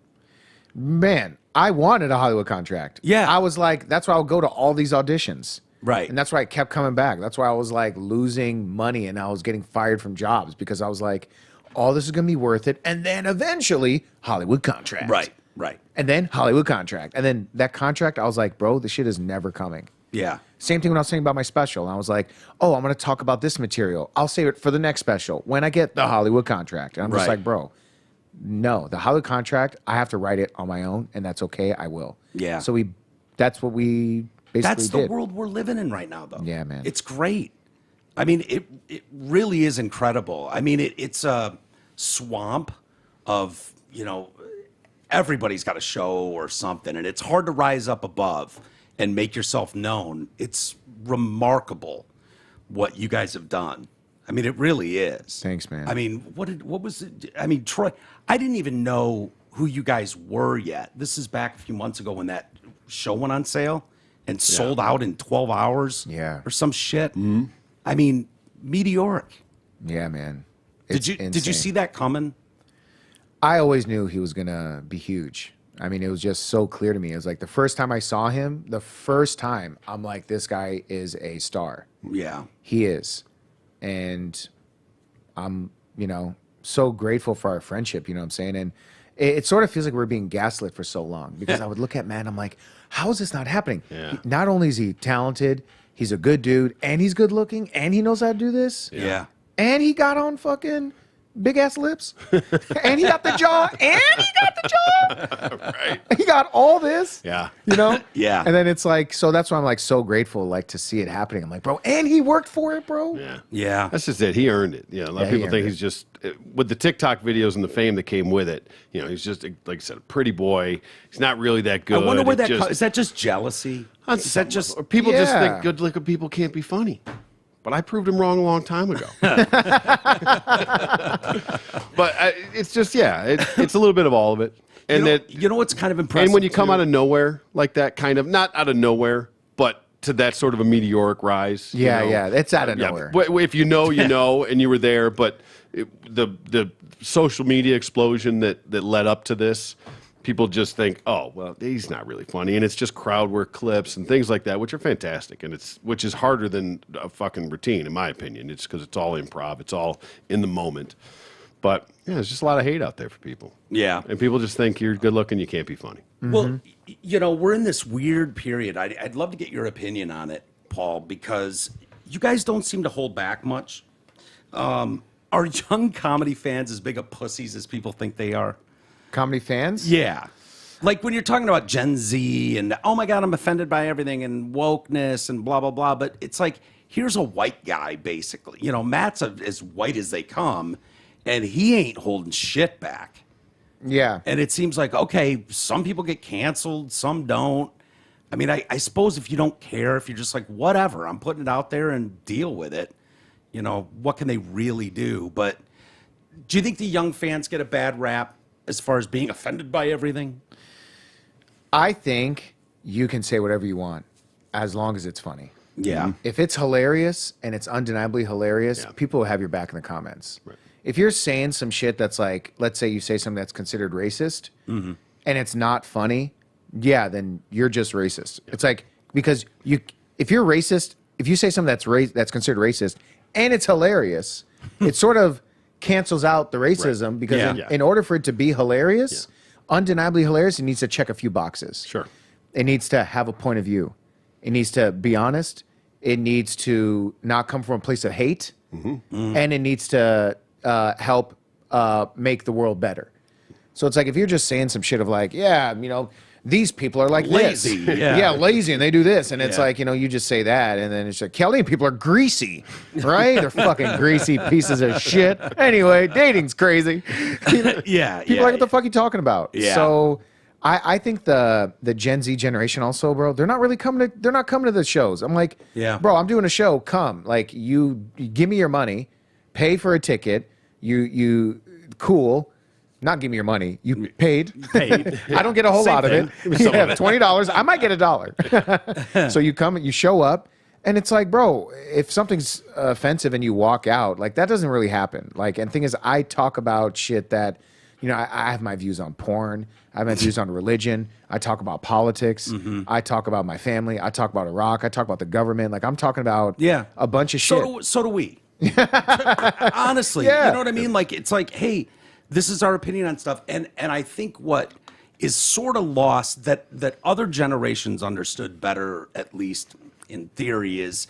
Man, I wanted a Hollywood contract. Yeah. I was like, that's why I would go to all these auditions. Right. And that's why I kept coming back. That's why I was like losing money and I was getting fired from jobs because I was like, all this is going to be worth it. And then eventually, Hollywood contract. Right. And then Hollywood contract. And then that contract, I was like, bro, this shit is never coming. Yeah. Same thing when I was saying about my special. And I was like, oh, I'm going to talk about this material. I'll save it for the next special when I get the Hollywood contract. And I'm just Right. like, bro, no, the Hollywood contract, I have to write it on my own, and that's okay. I will. Yeah. So that's what we basically That's the did. world we're living in right now, though. Yeah, man. It's great. I mean, it really is incredible. I mean, it's a swamp of, everybody's got a show or something, and it's hard to rise up above and make yourself known. It's remarkable what you guys have done. I mean, it really is. Thanks, man. I mean, what was it? I mean, Troy, I didn't even know who you guys were yet. This is back a few months ago when that show went on sale and sold out in 12 hours. Yeah. Or some shit. Mm-hmm. I mean, meteoric. Yeah, man. Did you see that coming? I always knew he was going to be huge. I mean, it was just so clear to me. It was like the first time I saw him, I'm like, this guy is a star. Yeah. He is. And I'm, so grateful for our friendship, you know what I'm saying? And it sort of feels like we're being gaslit for so long because I would look at Matt and I'm like, how is this not happening? Yeah. Not only is he talented, he's a good dude, and he's good looking, and he knows how to do this. Yeah. And he got on fucking big ass lips. And he got the jaw. And he got the jaw. Right. He got all this. Yeah. Yeah. And then it's like, so that's why I'm like so grateful like to see it happening. I'm like, bro, and he worked for it, bro. Yeah. Yeah. That's just it. He earned it. Yeah. A lot of Yeah, he people think earned he's just, with the TikTok videos and the fame that came with it, he's just, like I said, a pretty boy. He's not really that good. I wonder where It is that just jealousy? Is that just or people just Yeah. think good looking people can't be funny. But I proved him wrong a long time ago. But it's just, it's a little bit of all of it. And you know what's kind of impressive? and when you come too? out of nowhere like that, kind of, not out of nowhere, but to that sort of a meteoric rise. Yeah, it's out of nowhere. If you know, and you were there, but the social media explosion that led up to this, people just think, oh, well, he's not really funny. And it's just crowd work clips and things like that, which are fantastic. And which is harder than a fucking routine, in my opinion. It's because it's all improv. It's all in the moment. But, there's just a lot of hate out there for people. Yeah. And people just think you're good looking, you can't be funny. Well, we're in this weird period. I'd love to get your opinion on it, Paul, because you guys don't seem to hold back much. Are young comedy fans as big of pussies as people think they are? Comedy fans? Yeah. Like when you're talking about Gen Z and, oh my God, I'm offended by everything and wokeness and blah, blah, blah. But it's like, here's a white guy, basically. Matt's as white as they come, and he ain't holding shit back. Yeah. And it seems like, okay, some people get canceled, some don't. I mean, I suppose if you don't care, if you're just like, whatever, I'm putting it out there and deal with it, what can they really do? But do you think the young fans get a bad rap as far as being offended by everything? I think you can say whatever you want as long as it's funny. Yeah. If it's hilarious and it's undeniably hilarious, people will have your back in the comments. Right. If you're saying some shit that's like, let's say you say something that's considered racist and it's not funny, then you're just racist. It's like, because if you're racist, if you say something that's considered racist and it's hilarious, it sort of cancels out the racism because in order for it to be hilarious, undeniably hilarious, it needs to check a few boxes. Sure. It needs to have a point of view. It needs to be honest. It needs to not come from a place of hate. And it needs to help make the world better. So it's like if you're just saying some shit of like, these people are like Lazy, this. yeah. Lazy, and they do this. And it's Yeah. like, you just say that, and then it's like, Kelly, people are greasy, right? They're fucking greasy pieces of shit. Anyway, dating's crazy. Yeah. People are like, what the fuck are you talking about? Yeah. So I think the Gen Z generation also, bro, they're not coming to the shows. I'm like, bro, I'm doing a show. Come. Like, you give me your money, pay for a ticket, you cool. Not give me your money. You paid. I don't get a whole lot of it. Some of it. $20. I might get $1. So you come, you show up, And it's like, bro, if something's offensive and you walk out, like that doesn't really happen. Like, and the thing is, I talk about shit that, I have my views on porn. I have my views on religion. I talk about politics. I talk about my family. I talk about Iraq. I talk about the government. Like, I'm talking about a bunch of shit. So do we. Honestly, Yeah. you know what I mean? Like, it's like, hey, this is our opinion on stuff. And I think what is sort of lost that other generations understood better, at least in theory, is,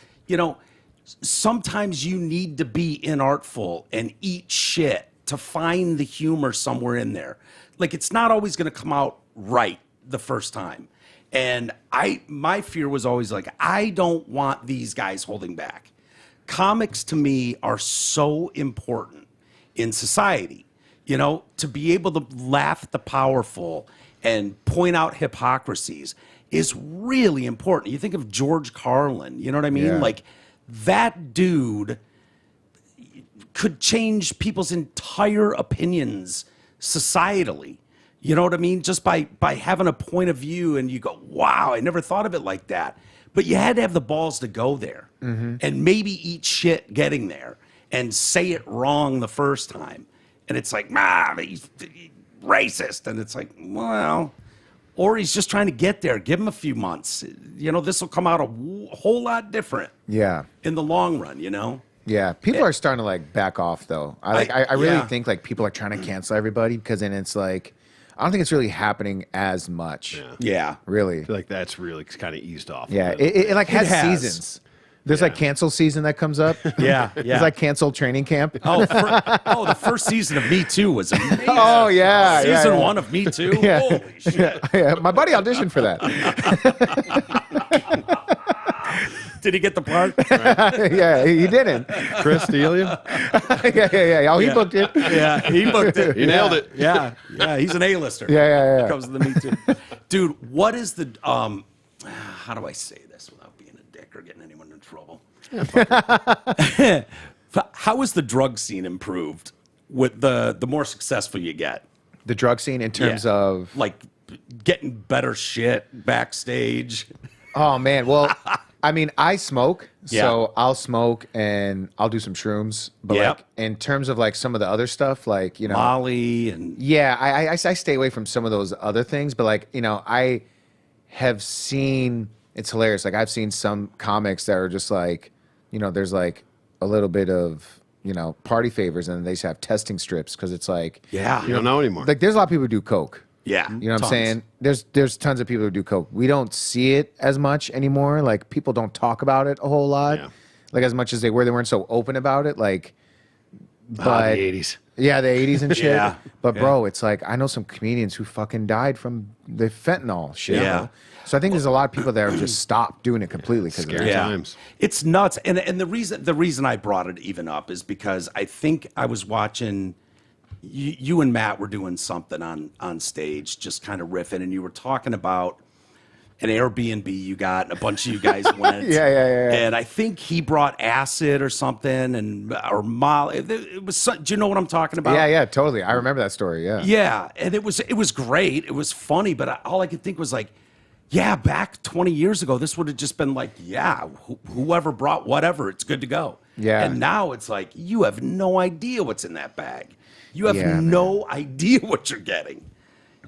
sometimes you need to be inartful and eat shit to find the humor somewhere in there. Like, it's not always going to come out right the first time. And my fear was always like, I don't want these guys holding back. Comics to me are so important in society, to be able to laugh at the powerful and point out hypocrisies is really important. You think of George Carlin, you know what I mean? Yeah. Like, that dude could change people's entire opinions societally. You know what I mean? Just by having a point of view, and you go, wow, I never thought of it like that. But you had to have the balls to go there and maybe eat shit getting there and say it wrong the first time. And it's like, he's racist. And it's like, well, or he's just trying to get there. Give him a few months. This will come out a whole lot different. Yeah. In the long run, Yeah. People are starting to like back off though. I really yeah. think like people are trying to cancel everybody because then it's like, I don't think it's really happening as much. Yeah. Really. I feel like that's really kind of eased off. Yeah. a bit. It like has has. seasons. There's like cancel season that comes up. Yeah. There's like cancel training camp. The first season of Me Too was amazing. Oh, yeah. Season 1 of Me Too? Yeah. Holy shit. Yeah, my buddy auditioned for that. Did he get the part? Yeah, he didn't. Chris Delia? Yeah. Oh, he booked it. Yeah, he booked it. He nailed it. Yeah, he's an A-lister. Yeah. When it comes to the Me Too. Dude, what is the, how do I say this without being a dick or getting anyone in trouble? How is the drug scene improved with the more successful you get? The drug scene in terms Yeah. of... Like, getting better shit backstage. Oh, man. Well, I mean, I smoke, Yeah. so I'll smoke and I'll do some shrooms. But Yep. like in terms of like some of the other stuff, like, Molly and... yeah, I stay away from some of those other things. But like, I have seen, it's hilarious. Like I've seen some comics that are just like, there's like a little bit of, party favors and they just have testing strips because it's like, Yeah. You don't know anymore. like there's a lot of people who do coke. Yeah. You know what tons. I'm saying? There's tons of people who do coke. We don't see it as much anymore. Like people don't talk about it a whole lot. Yeah. Like as much as they were. They weren't so open about it. Like, but the 80s. yeah, the 80s and shit. Yeah. But Yeah. bro, it's like I know some comedians who fucking died from the fentanyl shit. Yeah. Bro. So I think there's a lot of people that have just stopped doing it completely because of Scary that. times. It's nuts. And the reason I brought it even up is because I think I was watching you and Matt were doing something on stage, just kind of riffing, and you were talking about an Airbnb you got, and a bunch of you guys went. Yeah. And I think he brought acid or something, or Molly. It was. Do you know what I'm talking about? Yeah, totally. I remember that story. Yeah. Yeah, and it was great. It was funny, but all I could think was like, yeah, back 20 years ago, this would have just been like, yeah, whoever brought whatever, it's good to go. Yeah. And now it's like, you have no idea what's in that bag. You have Yeah, no idea what you're getting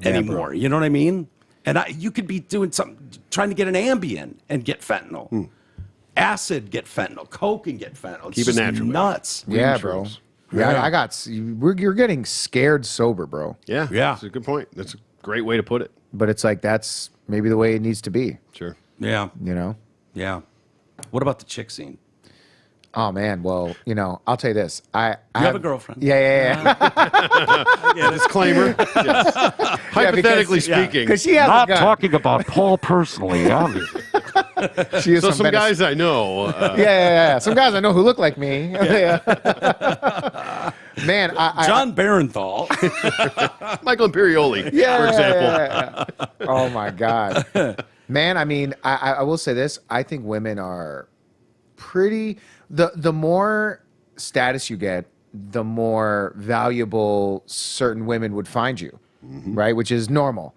anymore. bro. You know what I mean? And you could be doing something, trying to get an Ambien and get fentanyl. Acid, get fentanyl. Coke and get fentanyl. It's Keep it just natural, man. nuts. Yeah, bro. Shrooms. Yeah, I got. You're getting scared sober, bro. Yeah. Yeah. That's a good point. That's a great way to put it. But it's like that's maybe the way it needs to be. Sure. Yeah. Yeah. What about the chick scene? Oh man, well, I'll tell you this. I have a girlfriend. Yeah. Disclaimer. Yes. Hypothetically speaking. Because she has Not a gun. talking about Paul personally, obviously. She is So some Venice- guys I know. Yeah. Some guys I know who look like me. Yeah. Man, John Barenthal. Michael Imperioli, for example. Yeah. Oh my God, man. I mean, I will say this. I think women are pretty. The more status you get, the more valuable certain women would find you, right? Which is normal.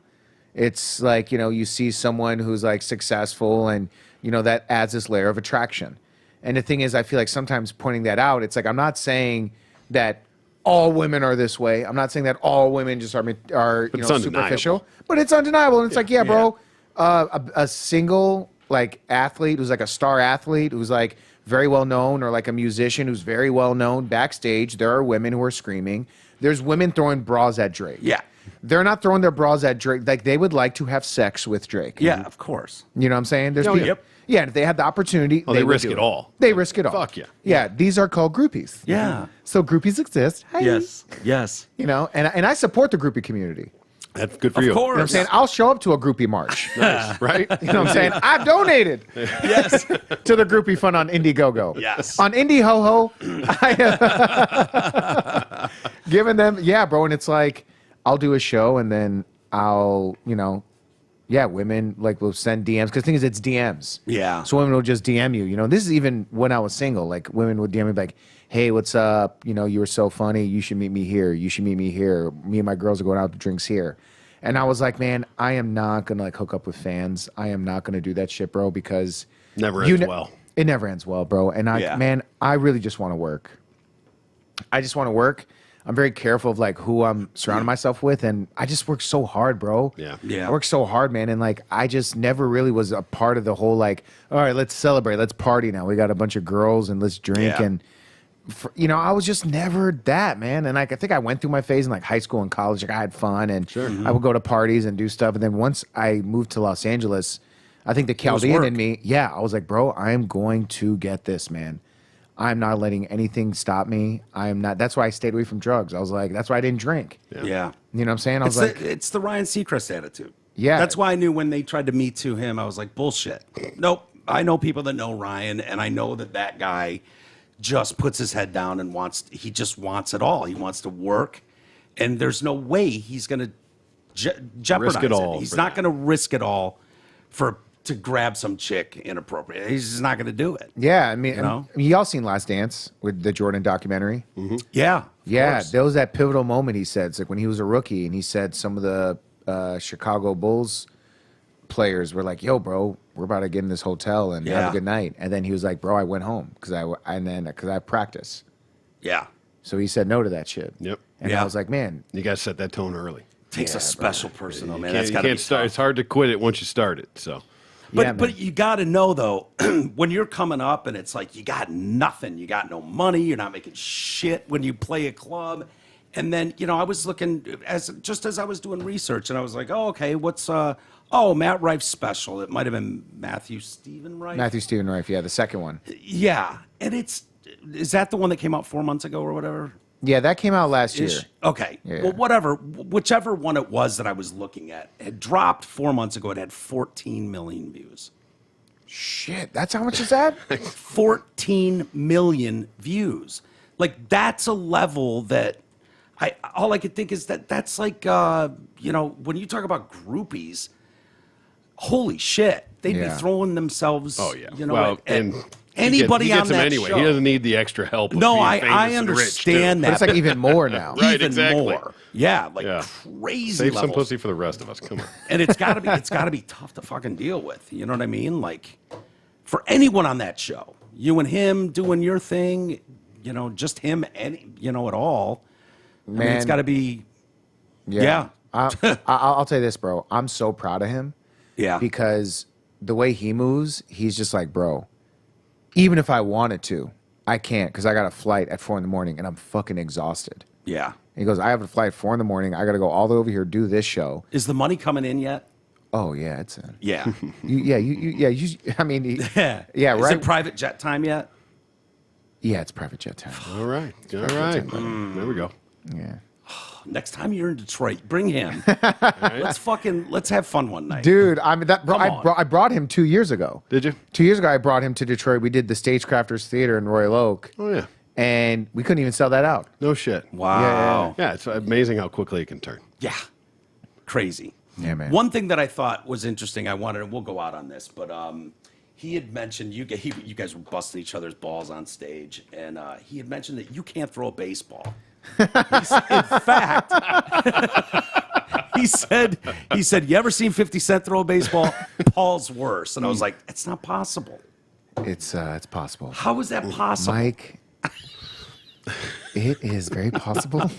It's like, you see someone who's like successful and You know, that adds this layer of attraction. And the thing is, I feel like sometimes pointing that out, it's like I'm not saying that all women are this way. I'm not saying that all women just are you know, superficial. But it's undeniable. And it's like, yeah, bro, a single like athlete who's like a star athlete who's like very well known, or like a musician who's very well known backstage, there are women who are screaming. There's women throwing bras at Drake. Yeah. They're not throwing their bras at Drake. Like, they would like to have sex with Drake. Yeah, of course. You know what I'm saying? There's Yep. Yeah, and if they had the opportunity, they would risk do it all. They risk it all. Fuck yeah. Yeah, these are called groupies. Yeah. So groupies exist. Hi. Yes. You know, and I support the groupie community. That's good for Of you. course. You know what I'm saying? I'll show up to a groupie march. Nice, right? You know what I'm saying? I've donated Yes. to the groupie fund on Indiegogo. Yes. On IndieHoHo, I have given them, yeah, bro. And it's like, I'll do a show and then I'll, you know, yeah, women like will send DMs. Because the thing is, it's DMs. Yeah. So women will just DM you. You know, this is even when I was single. Like, women would DM me like, hey, what's up? You know, you were so funny. You should meet me here. You should meet me here. Me and my girls are going out to drinks here. And I was like, man, I am not going to like hook up with fans. I am not going to do that shit, bro, because Never ends well. It never ends well, bro. And man, I really just want to work. I just want to work. I'm very careful of like who I'm surrounding myself with, and I just work so hard, bro. Yeah. Yeah. I work so hard, man, and like I just never really was a part of the whole like, all right, let's celebrate, let's party now. We got a bunch of girls and let's drink Yeah. and you know, I was just never that, man. And like, I think I went through my phase in like high school and college. Like, I had fun and I would go to parties and do stuff. And then once I moved to Los Angeles, I think the Chaldean in me, I was like, bro, I am going to get this, man. I'm not letting anything stop me. I am not. That's why I stayed away from drugs. I was like, that's why I didn't drink. Yeah. You know what I'm saying? I was It's like, it's the Ryan Seacrest attitude. Yeah. That's why I knew when they tried to Me Too him, I was like, bullshit. Nope. I know people that know Ryan, and I know that guy just puts his head down and he just wants it all. He wants to work, and there's no way he's going to jeopardize Risk it all He's for not that. going to risk it all to grab some chick inappropriate. He's just not going to do it. yeah. I mean, know? y'all seen Last Dance with the Jordan documentary? Yeah. of Yeah, course. there was that pivotal moment he said. It's like when he was a rookie and he said some of the Chicago Bulls players were like, yo, bro, we're about to get in this hotel and have Yeah. a good night. And then he was like, bro, I went home because I practice. Yeah. So he said no to that shit. Yep. And Yeah. I was like, man, You got to set that tone early. Takes a special person, though, man. You That's can't, gotta you be can't start. tough. It's hard to quit it once you start it. So But yeah, but man. you got to know though, when you're coming up and it's like you got nothing, you got no money, you're not making shit when you play a club, and then you know I was looking as I was doing research and I was like, oh okay, what's Matt Rife's special? It might have been Matthew Stephen Rife. Matthew Stephen Rife, yeah, the second one. Yeah, and is that the one that came out 4 months ago or whatever? Yeah, that came out last year. Okay. Yeah. Well, whichever one it was that I was looking at, it dropped 4 months ago. It had 14 million views. Shit, that's how much is that? 14 million views. Like that's a level that all I could think is that's like you know, when you talk about groupies, holy shit, they'd Yeah. be throwing themselves. oh yeah. You know, well, at and anybody he gets on them that anyway. show. He doesn't need the extra help. Of No, being I famous and rich, understand too. that. But it's like even more now. Right, even exactly. more. Yeah, like Yeah. crazy Save some levels. pussy for the rest of us. Come on. And it's gotta be tough to fucking deal with. You know what I mean? Like for anyone on that show, you and him doing your thing, you know, just him at all. I mean, it's Man. gotta be Yeah. I'll tell you this, bro. I'm so proud of him. Yeah. Because the way he moves, he's just like, bro, even if I wanted to, I can't because I got a flight at 4 a.m. and I'm fucking exhausted. Yeah. He goes, I have a flight at 4 a.m. I got to go all the way over here, do this show. Is the money coming in yet? Oh, yeah, it's a. Yeah. I mean, Yeah. yeah, Is right. it private jet time yet? Yeah, it's private jet time. All right. All right. There we go. Yeah. Next time you're in Detroit, bring him. Let's have fun one night. Dude, I mean, that bro, Come on. I brought him 2 years ago. Did you? 2 years ago, I brought him to Detroit. We did the Stagecrafters Theater in Royal Oak. Oh yeah. And we couldn't even sell that out. No shit. Wow. Yeah, it's amazing how quickly it can turn. Yeah. Crazy. Yeah, man. One thing that I thought was interesting, I wanted, and we'll go out on this, but he had mentioned, you guys were busting each other's balls on stage, and he had mentioned that you can't throw a baseball. In fact, he said, you ever seen 50 Cent throw a baseball? Paul's worse. And I was like, it's not possible. It's possible. How is that possible? Mike, it is very possible.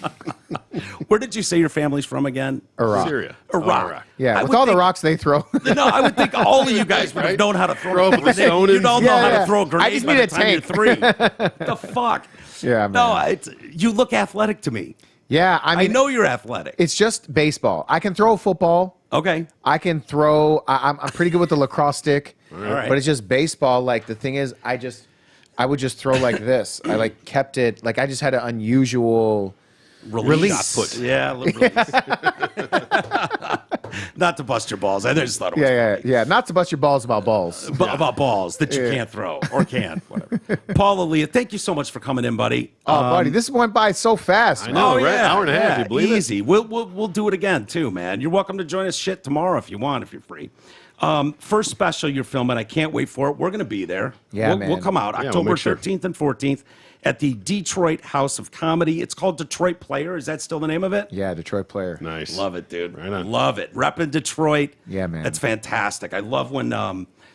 Where did you say your family's from again? Iraq. Syria. Iraq. Yeah, I with would all the think- rocks they throw. No, I would think all of you guys would have known how to throw a grenade. stone You'd in. all know how Yeah. to throw a I grenade just by need the a time you're tank. 3. The fuck? Yeah, No, man. you look athletic to me. Yeah, I I mean, know you're athletic. it's just baseball. I can throw a football. Okay. I can throw. I'm pretty good with the lacrosse stick. right. But it's just baseball. Like the thing is, I would just throw like this. I like kept it. Like I just had an unusual release. Shot put. Yeah. Not to bust your balls. I just thought it was Yeah. Not to bust your balls about balls. about balls that you can't throw or can, whatever. Paul Aaliyah, thank you so much for coming in, buddy. Oh, buddy, this went by so fast. I man. know, right? Hour and a half, you believe it? easy. We'll do it again too, man. You're welcome to join us tomorrow if you want, if you're free. First special you're filming, I can't wait for it. We're going to be there. Yeah, we'll man. come out Yeah, we'll October make sure. 13th and 14th at the Detroit House of Comedy. It's called Detroit Player. Is that still the name of it? Yeah, Detroit player. Nice. Love it, dude. Right on. Love it. Repping Detroit. Yeah, man. That's fantastic. I love when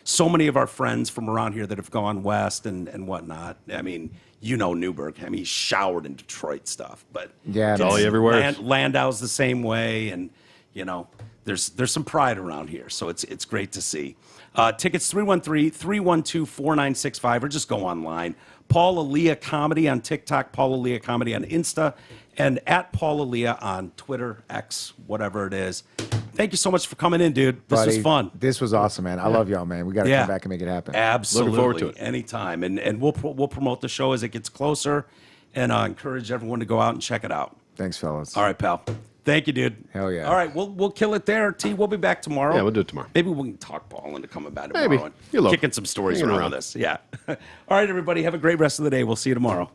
so many of our friends from around here that have gone west and whatnot. I mean, you know Newberg. I mean, he's showered in Detroit stuff. But Yeah, It's all man. everywhere. Landau's the same way, and you know, there's some pride around here, so it's great to see. Tickets 313-312-4965, or just go online. Paul Aaliyah Comedy on TikTok, Paul Aaliyah Comedy on Insta, and at Paul Aaliyah on Twitter, X, whatever it is. Thank you so much for coming in, dude. This was Buddy, fun. This was awesome, man. I love y'all, man. We got to come back and make it happen. Absolutely. Looking forward to it. Anytime. And we'll promote the show as it gets closer, and encourage everyone to go out and check it out. Thanks, fellas. All right, pal. Thank you, dude. Hell yeah. All right, we'll kill it there. T, we'll be back tomorrow. Yeah, we'll do it tomorrow. Maybe we can talk Paul into coming back tomorrow. Maybe. And You're welcome. kicking some stories Hanging around around. with us. Yeah. All right, everybody. Have a great rest of the day. We'll see you tomorrow.